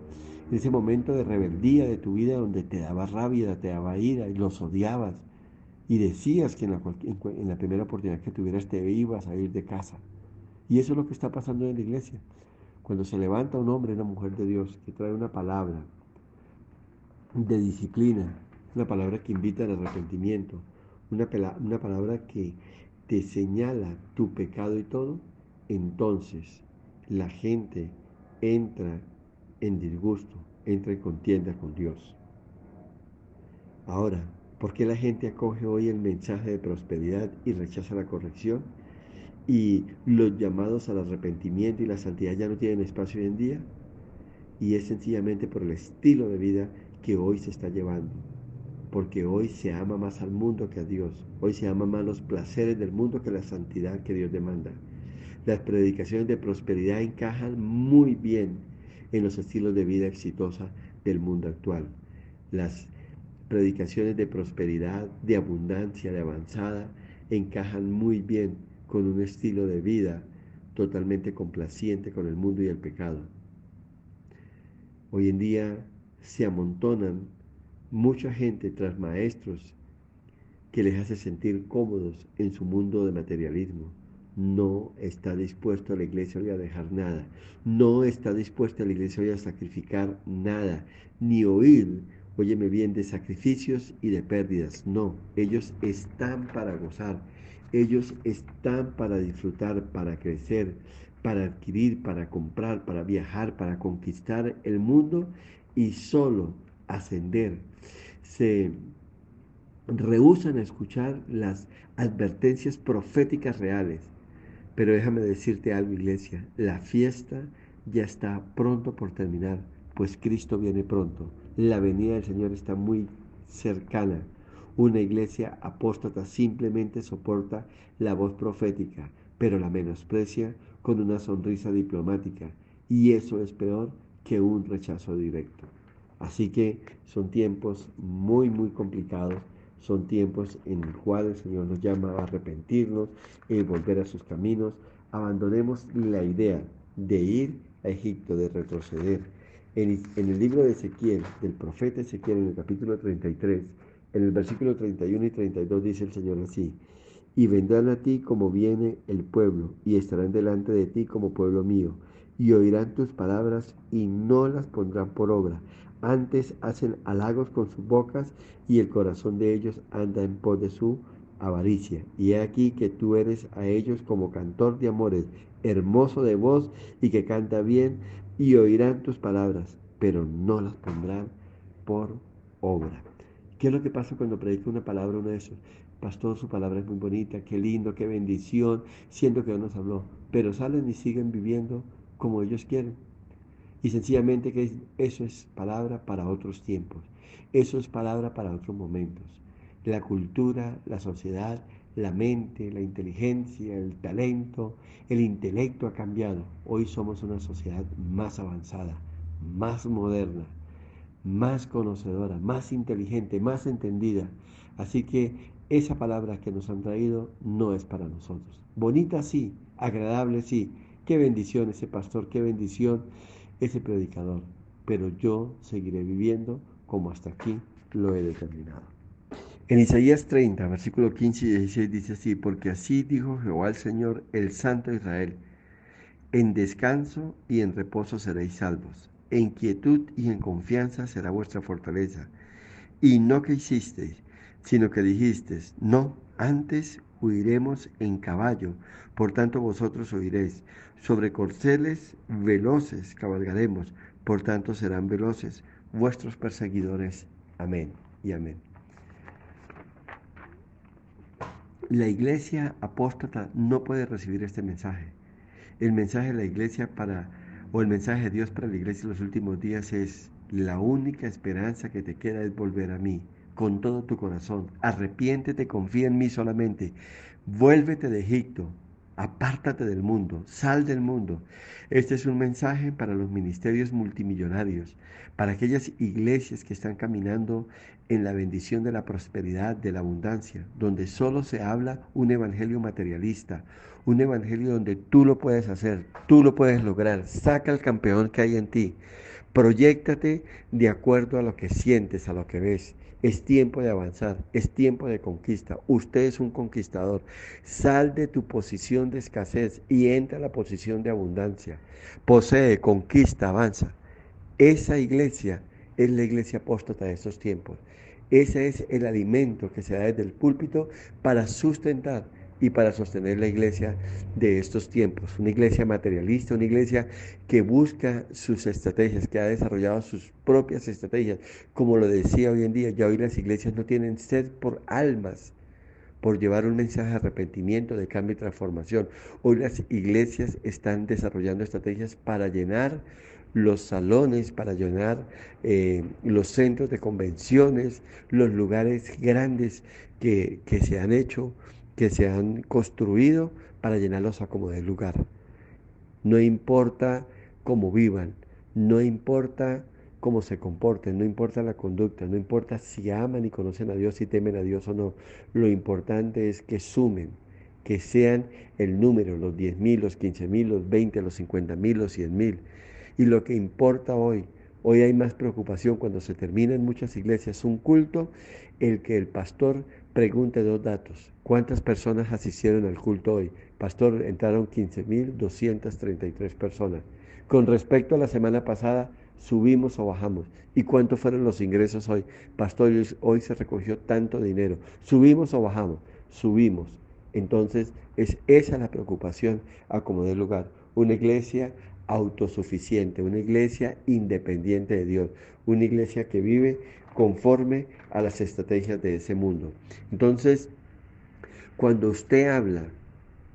ese momento de rebeldía de tu vida donde te daba rabia, te daba ira y los odiabas y decías que en la primera oportunidad que tuvieras te ibas a ir de casa. Y eso es lo que está pasando en la iglesia. Cuando se levanta un hombre, una mujer de Dios, que trae una palabra de disciplina, una palabra que invita al arrepentimiento, una palabra que te señala tu pecado y todo, entonces la gente entra en disgusto, entra en contienda con Dios. Ahora, ¿por qué la gente acoge hoy el mensaje de prosperidad y rechaza la corrección? Y los llamados al arrepentimiento y la santidad ya no tienen espacio hoy en día. Y es sencillamente por el estilo de vida que hoy se está llevando. Porque hoy se ama más al mundo que a Dios. Hoy se ama más los placeres del mundo que la santidad que Dios demanda. Las predicaciones de prosperidad encajan muy bien en los estilos de vida exitosa del mundo actual. Las predicaciones de prosperidad, de abundancia, de avanzada, encajan muy bien con un estilo de vida totalmente complaciente con el mundo y el pecado. Hoy en día se amontonan mucha gente tras maestros que les hace sentir cómodos en su mundo de materialismo. No está dispuesto a la iglesia hoy a dejar nada. No está dispuesta la iglesia hoy a sacrificar nada, ni oír, óyeme bien, de sacrificios y de pérdidas. No, ellos están para gozar. Ellos están para disfrutar, para crecer, para adquirir, para comprar, para viajar, para conquistar el mundo y solo ascender. Se rehúsan a escuchar las advertencias proféticas reales. Pero déjame decirte algo, iglesia, la fiesta ya está pronto por terminar, pues Cristo viene pronto. La venida del Señor está muy cercana. Una iglesia apóstata simplemente soporta la voz profética, pero la menosprecia con una sonrisa diplomática. Y eso es peor que un rechazo directo. Así que son tiempos muy, muy complicados. Son tiempos en los cuales el Señor nos llama a arrepentirnos y volver a sus caminos. Abandonemos la idea de ir a Egipto, de retroceder. En el libro de Ezequiel, del profeta Ezequiel, en el capítulo 33, en el versículo 31 y 32 dice el Señor así: y vendrán a ti como viene el pueblo, y estarán delante de ti como pueblo mío, y oirán tus palabras y no las pondrán por obra. Antes hacen halagos con sus bocas, y el corazón de ellos anda en pos de su avaricia. Y he aquí que tú eres a ellos como cantor de amores, hermoso de voz y que canta bien, y oirán tus palabras, pero no las pondrán por obra. ¿Qué es lo que pasa cuando predica una palabra uno de esos? Pastor, su palabra es muy bonita, qué lindo, qué bendición, siento que Dios nos habló, pero salen y siguen viviendo como ellos quieren. Y sencillamente que eso es palabra para otros tiempos, eso es palabra para otros momentos. La cultura, la sociedad, la mente, la inteligencia, el talento, el intelecto ha cambiado. Hoy somos una sociedad más avanzada, más moderna, más conocedora, más inteligente, más entendida. Así que esa palabra que nos han traído no es para nosotros. Bonita sí, agradable sí. Qué bendición ese pastor, qué bendición ese predicador. Pero yo seguiré viviendo como hasta aquí lo he determinado. En Isaías 30, versículo 15 y 16 dice así: porque así dijo Jehová el Señor, el Santo de Israel: en descanso y en reposo seréis salvos. En quietud y en confianza será vuestra fortaleza. Y no que hicisteis, sino que dijisteis: no, antes huiremos en caballo. Por tanto vosotros oiréis. Sobre corceles veloces cabalgaremos. Por tanto serán veloces vuestros perseguidores. Amén y amén. La iglesia apóstata no puede recibir este mensaje. El mensaje de la iglesia o el mensaje de Dios para la iglesia en los últimos días es: la única esperanza que te queda es volver a mí con todo tu corazón. Arrepiéntete, confía en mí solamente. Vuélvete de Egipto. Apártate del mundo, sal del mundo. Este es un mensaje para los ministerios multimillonarios, para aquellas iglesias que están caminando en la bendición de la prosperidad, de la abundancia, donde solo se habla un evangelio materialista, un evangelio donde tú lo puedes hacer, tú lo puedes lograr. Saca el campeón que hay en ti. Proyéctate de acuerdo a lo que sientes, a lo que ves. Es tiempo de avanzar, es tiempo de conquista. Usted es un conquistador. Sal de tu posición de escasez y entra a la posición de abundancia. Posee, conquista, avanza. Esa iglesia es la iglesia apóstata de estos tiempos. Ese es el alimento que se da desde el púlpito para sustentar y para sostener la iglesia de estos tiempos. Una iglesia materialista, una iglesia que busca sus estrategias, que ha desarrollado sus propias estrategias. Como lo decía hoy en día, ya hoy las iglesias no tienen sed por almas, por llevar un mensaje de arrepentimiento, de cambio y transformación. Hoy las iglesias están desarrollando estrategias para llenar los salones, para llenar los centros de convenciones, los lugares grandes que se han hecho, que se han construido para llenarlos a como de lugar. No importa cómo vivan, no importa cómo se comporten, no importa la conducta, no importa si aman y conocen a Dios, si temen a Dios o no. Lo importante es que sumen, que sean el número, los 10.000, los 15.000, los 20, los 50.000, los 100.000. Y lo que importa hoy hay más preocupación cuando se termina en muchas iglesias un culto, el que el pastor pregunte dos datos. ¿Cuántas personas asistieron al culto hoy? Pastor, entraron 15.233 personas. Con respecto a la semana pasada, ¿subimos o bajamos? ¿Y cuántos fueron los ingresos hoy? Pastor, hoy se recogió tanto dinero. ¿Subimos o bajamos? Subimos. Entonces, es esa la preocupación a como dé lugar. Una iglesia autosuficiente, una iglesia independiente de Dios, una iglesia que vive conforme a las estrategias de ese mundo. Entonces, cuando usted habla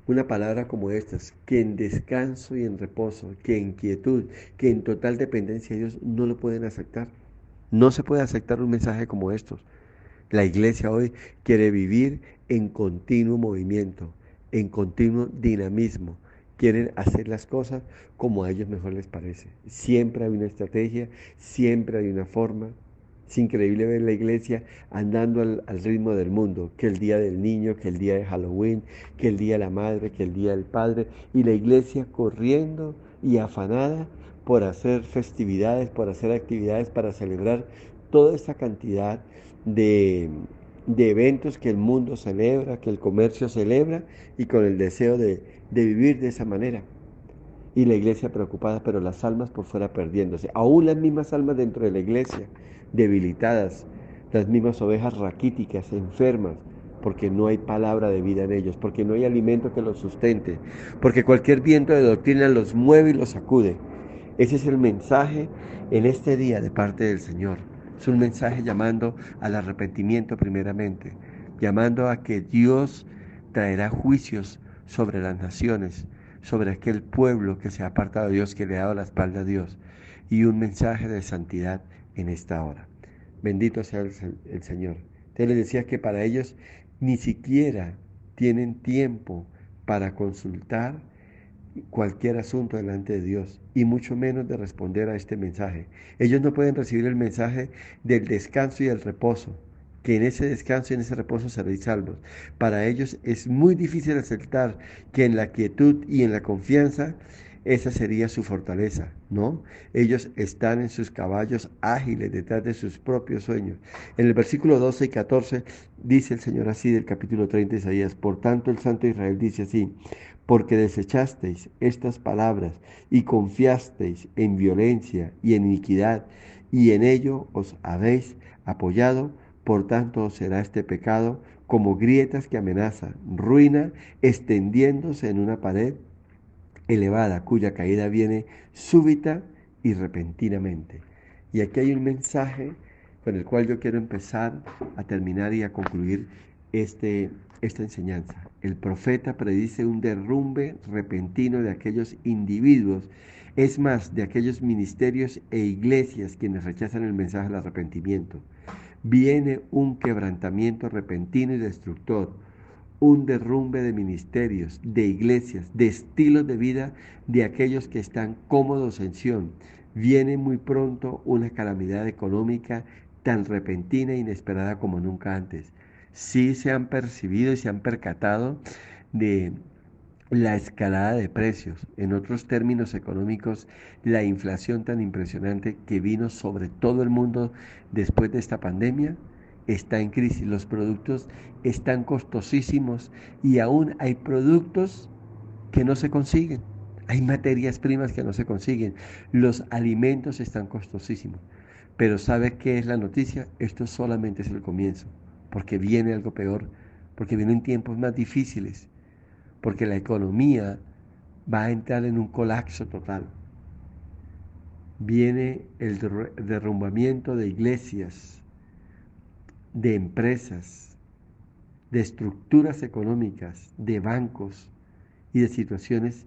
una palabra como estas, que en descanso y en reposo, que en quietud, que en total dependencia de Dios, no lo pueden aceptar. No se puede aceptar un mensaje como estos. La iglesia hoy quiere vivir en continuo movimiento, en continuo dinamismo. Quieren hacer las cosas como a ellos mejor les parece. Siempre hay una estrategia, siempre hay una forma. Es increíble ver la iglesia andando al ritmo del mundo, que el día del niño, que el día de Halloween, que el día de la madre, que el día del padre, y la iglesia corriendo y afanada por hacer festividades, por hacer actividades para celebrar toda esa cantidad de, de eventos que el mundo celebra, que el comercio celebra, y con el deseo de vivir de esa manera. Y la iglesia preocupada, pero las almas por fuera perdiéndose. Aún las mismas almas dentro de la iglesia, debilitadas, las mismas ovejas raquíticas, enfermas, porque no hay palabra de vida en ellos, porque no hay alimento que los sustente, porque cualquier viento de doctrina los mueve y los sacude. Ese es el mensaje en este día de parte del Señor. Es un mensaje llamando al arrepentimiento primeramente, llamando a que Dios traerá juicios sobre las naciones, sobre aquel pueblo que se ha apartado de Dios, que le ha dado la espalda a Dios, y un mensaje de santidad en esta hora. Bendito sea el Señor. Te les decía que para ellos ni siquiera tienen tiempo para consultar cualquier asunto delante de Dios y mucho menos de responder a este mensaje. Ellos no pueden recibir el mensaje del descanso y el reposo, que en ese descanso y en ese reposo seréis salvos. Para ellos es muy difícil aceptar que en la quietud y en la confianza esa sería su fortaleza, ¿no? Ellos están en sus caballos ágiles detrás de sus propios sueños. En el versículo 12 y 14 dice el Señor así del capítulo 30 de Isaías: por tanto el Santo de Israel dice así: porque desechasteis estas palabras y confiasteis en violencia y en iniquidad, y en ello os habéis apoyado, por tanto será este pecado como grietas que amenazan, ruina extendiéndose en una pared elevada, cuya caída viene súbita y repentinamente. Y aquí hay un mensaje con el cual yo quiero empezar a terminar y a concluir esta enseñanza. El profeta predice un derrumbe repentino de aquellos individuos, es más, de aquellos ministerios e iglesias quienes rechazan el mensaje del arrepentimiento. Viene un quebrantamiento repentino y destructor, un derrumbe de ministerios, de iglesias, de estilos de vida de aquellos que están cómodos en Sión. Viene muy pronto una calamidad económica tan repentina e inesperada como nunca antes. Sí se han percibido y se han percatado de la escalada de precios, en otros términos económicos, la inflación tan impresionante que vino sobre todo el mundo después de esta pandemia, está en crisis. Los productos están costosísimos y aún hay productos que no se consiguen. Hay materias primas que no se consiguen. Los alimentos están costosísimos. Pero ¿sabe qué es la noticia? Esto solamente es el comienzo, porque viene algo peor, porque vienen tiempos más difíciles, porque la economía va a entrar en un colapso total. Viene el derrumbamiento de iglesias, de empresas, de estructuras económicas, de bancos y de situaciones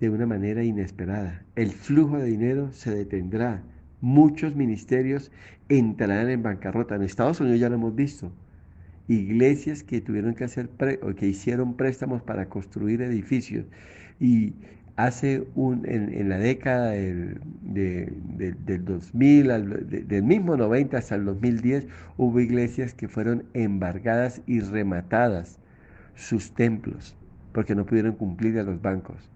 de una manera inesperada. El flujo de dinero se detendrá. Muchos ministerios entrarán en bancarrota. En Estados Unidos ya lo hemos visto. Iglesias que tuvieron que hacer o que hicieron préstamos para construir edificios. Y en la década del 2000, del mismo 90 hasta el 2010, hubo iglesias que fueron embargadas y rematadas sus templos porque no pudieron cumplir a los bancos.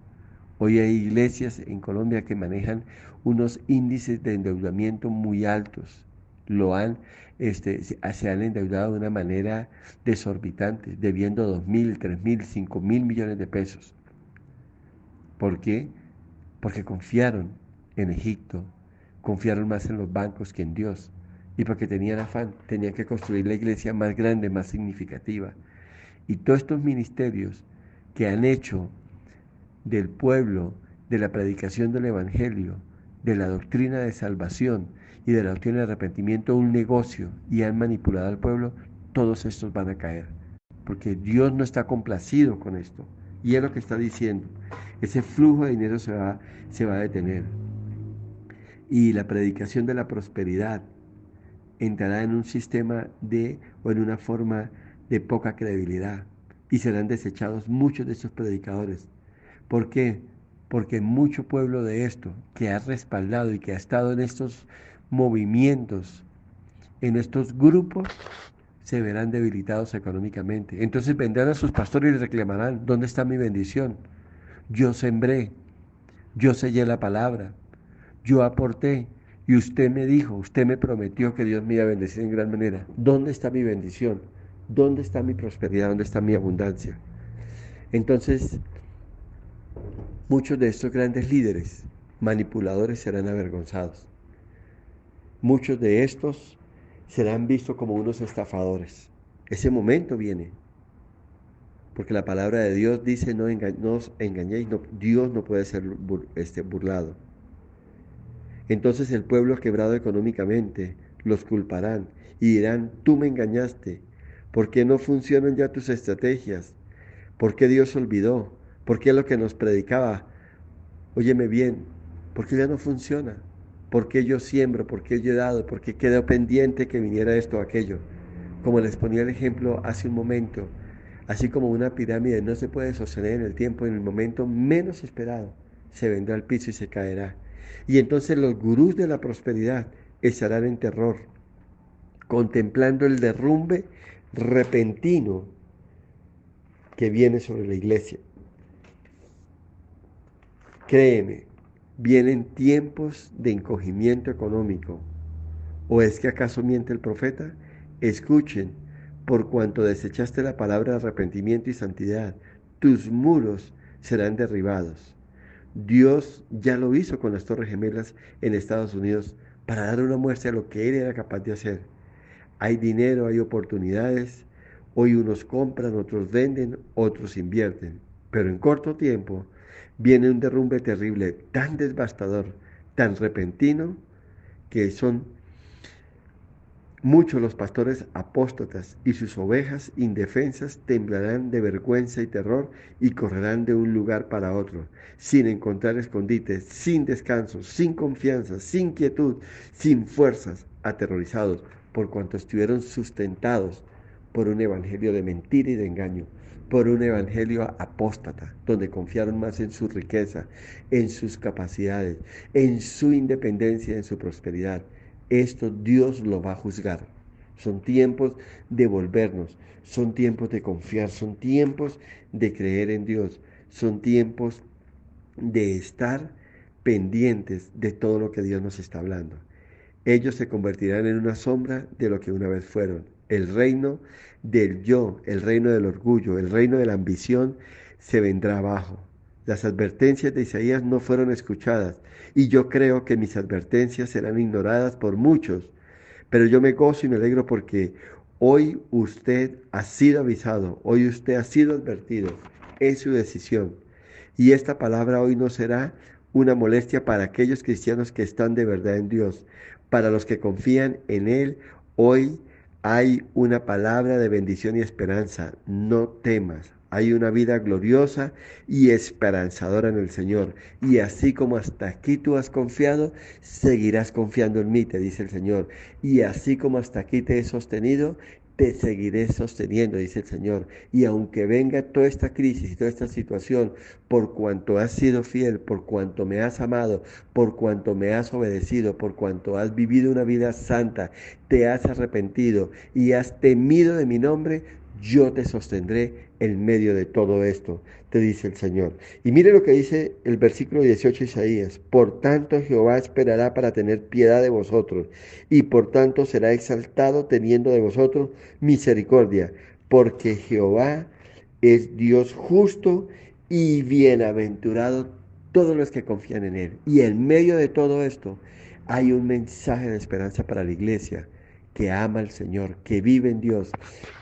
Hoy hay iglesias en Colombia que manejan unos índices de endeudamiento muy altos. Se han endeudado de una manera desorbitante, debiendo 2.000, 3.000, 5.000 millones de pesos. ¿Por qué? Porque confiaron en Egipto, confiaron más en los bancos que en Dios. Y porque tenían afán, tenían que construir la iglesia más grande, más significativa. Y todos estos ministerios que han hecho del pueblo, de la predicación del Evangelio, de la doctrina de salvación y de la doctrina de arrepentimiento un negocio y han manipulado al pueblo, todos estos van a caer. Porque Dios no está complacido con esto. Y es lo que está diciendo. Ese flujo de dinero se va a detener. Y la predicación de la prosperidad entrará en un sistema o en una forma de poca credibilidad. Y serán desechados muchos de estos predicadores. ¿Por qué? Porque mucho pueblo de esto, que ha respaldado y que ha estado en estos movimientos, en estos grupos, se verán debilitados económicamente. Entonces vendrán a sus pastores y les reclamarán: ¿dónde está mi bendición? Yo sembré, yo sellé la palabra, yo aporté y usted me dijo, usted me prometió que Dios me iba a bendecir en gran manera. ¿Dónde está mi bendición? ¿Dónde está mi prosperidad? ¿Dónde está mi abundancia? Entonces, muchos de estos grandes líderes manipuladores serán avergonzados. Muchos de estos serán vistos como unos estafadores. Ese momento viene, porque la palabra de Dios dice: no os engañéis, Dios no puede ser burlado. Entonces el pueblo quebrado económicamente los culparán y dirán: tú me engañaste. ¿Por qué no funcionan ya tus estrategias? ¿Por qué Dios olvidó? ¿Por qué lo que nos predicaba? Óyeme bien, ¿por qué ya no funciona? ¿Por qué yo siembro? ¿Por qué yo he dado? ¿Por qué quedó pendiente que viniera esto o aquello? Como les ponía el ejemplo hace un momento, así como una pirámide no se puede sostener en el tiempo, en el momento menos esperado, se vendrá al piso y se caerá. Y entonces los gurús de la prosperidad estarán en terror, contemplando el derrumbe repentino que viene sobre la iglesia. Créeme, vienen tiempos de encogimiento económico. ¿O es que acaso miente el profeta? Escuchen: por cuanto desechaste la palabra de arrepentimiento y santidad, tus muros serán derribados. Dios ya lo hizo con las Torres Gemelas en Estados Unidos para dar una muestra de lo que Él era capaz de hacer. Hay dinero, hay oportunidades. Hoy unos compran, otros venden, otros invierten. Pero en corto tiempo viene un derrumbe terrible, tan devastador, tan repentino, que son muchos los pastores apóstatas y sus ovejas indefensas temblarán de vergüenza y terror y correrán de un lugar para otro, sin encontrar escondites, sin descanso, sin confianza, sin quietud, sin fuerzas, aterrorizados por cuanto estuvieron sustentados por un evangelio de mentira y de engaño, por un evangelio apóstata, donde confiaron más en su riqueza, en sus capacidades, en su independencia, en su prosperidad. Esto Dios lo va a juzgar. Son tiempos de volvernos, son tiempos de confiar, son tiempos de creer en Dios, son tiempos de estar pendientes de todo lo que Dios nos está hablando. Ellos se convertirán en una sombra de lo que una vez fueron. El reino del yo, el reino del orgullo, el reino de la ambición se vendrá abajo. Las advertencias de Isaías no fueron escuchadas y yo creo que mis advertencias serán ignoradas por muchos, pero yo me gozo y me alegro porque hoy usted ha sido avisado, hoy usted ha sido advertido, es su decisión. Y esta palabra hoy no será una molestia para aquellos cristianos que están de verdad en Dios. Para los que confían en Él, hoy hay una palabra de bendición y esperanza. No temas. Hay una vida gloriosa y esperanzadora en el Señor. Y así como hasta aquí tú has confiado, seguirás confiando en mí, te dice el Señor. Y así como hasta aquí te he sostenido, te seguiré sosteniendo, dice el Señor. Y aunque venga toda esta crisis y toda esta situación, por cuanto has sido fiel, por cuanto me has amado, por cuanto me has obedecido, por cuanto has vivido una vida santa, te has arrepentido y has temido de mi nombre, yo te sostendré en medio de todo esto, te dice el Señor. Y mire lo que dice el versículo 18 de Isaías. Por tanto Jehová esperará para tener piedad de vosotros, y por tanto será exaltado teniendo de vosotros misericordia, porque Jehová es Dios justo y bienaventurado todos los que confían en Él. Y en medio de todo esto hay un mensaje de esperanza para la iglesia que ama al Señor, que vive en Dios,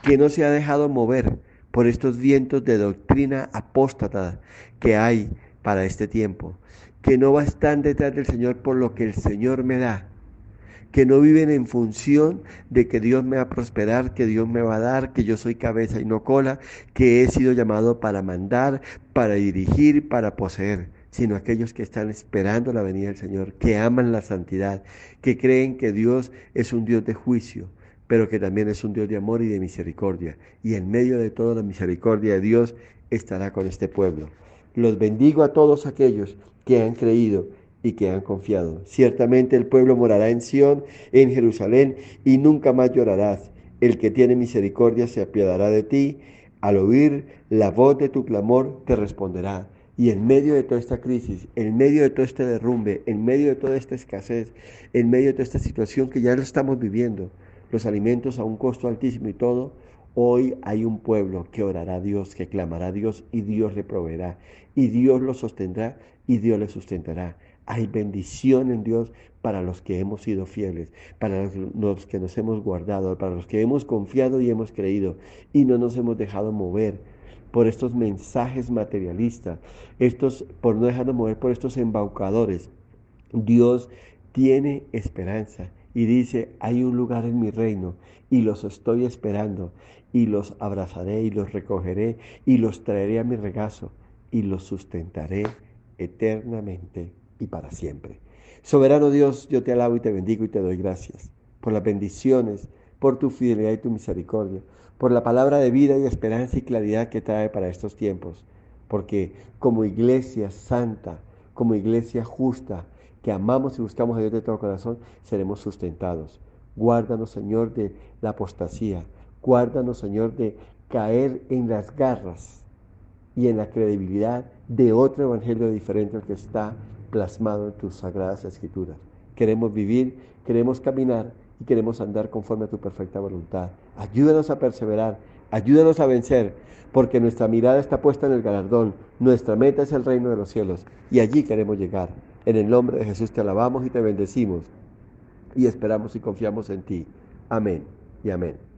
que no se ha dejado mover por estos vientos de doctrina apóstata que hay para este tiempo, que no va a estar detrás del Señor por lo que el Señor me da, que no viven en función de que Dios me va a prosperar, que Dios me va a dar, que yo soy cabeza y no cola, que he sido llamado para mandar, para dirigir, para poseer, sino aquellos que están esperando la venida del Señor, que aman la santidad, que creen que Dios es un Dios de juicio, pero que también es un Dios de amor y de misericordia. Y en medio de toda la misericordia de Dios estará con este pueblo. Los bendigo a todos aquellos que han creído y que han confiado. Ciertamente el pueblo morará en Sión, en Jerusalén, y nunca más llorarás. El que tiene misericordia se apiadará de ti. Al oír la voz de tu clamor, te responderá. Y en medio de toda esta crisis, en medio de todo este derrumbe, en medio de toda esta escasez, en medio de toda esta situación que ya lo estamos viviendo, los alimentos a un costo altísimo y todo, hoy hay un pueblo que orará a Dios, que clamará a Dios y Dios le proveerá. Y Dios lo sostendrá y Dios le sustentará. Hay bendición en Dios para los que hemos sido fieles, para los que nos hemos guardado, para los que hemos confiado y hemos creído y no nos hemos dejado mover por estos mensajes materialistas, por no dejarnos mover por estos embaucadores. Dios tiene esperanza y dice, hay un lugar en mi reino y los estoy esperando y los abrazaré y los recogeré y los traeré a mi regazo y los sustentaré eternamente y para siempre. Soberano Dios, yo te alabo y te bendigo y te doy gracias por las bendiciones, por tu fidelidad y tu misericordia, por la palabra de vida y esperanza y claridad que trae para estos tiempos, porque como iglesia santa, como iglesia justa, que amamos y buscamos a Dios de todo corazón, seremos sustentados. Guárdanos, Señor, de la apostasía. Guárdanos, Señor, de caer en las garras y en la credibilidad de otro evangelio diferente al que está plasmado en tus sagradas escrituras. Queremos vivir, queremos caminar y queremos andar conforme a tu perfecta voluntad. Ayúdanos a perseverar, ayúdanos a vencer, porque nuestra mirada está puesta en el galardón, nuestra meta es el reino de los cielos y allí queremos llegar. En el nombre de Jesús te alabamos y te bendecimos y esperamos y confiamos en ti. Amén y amén.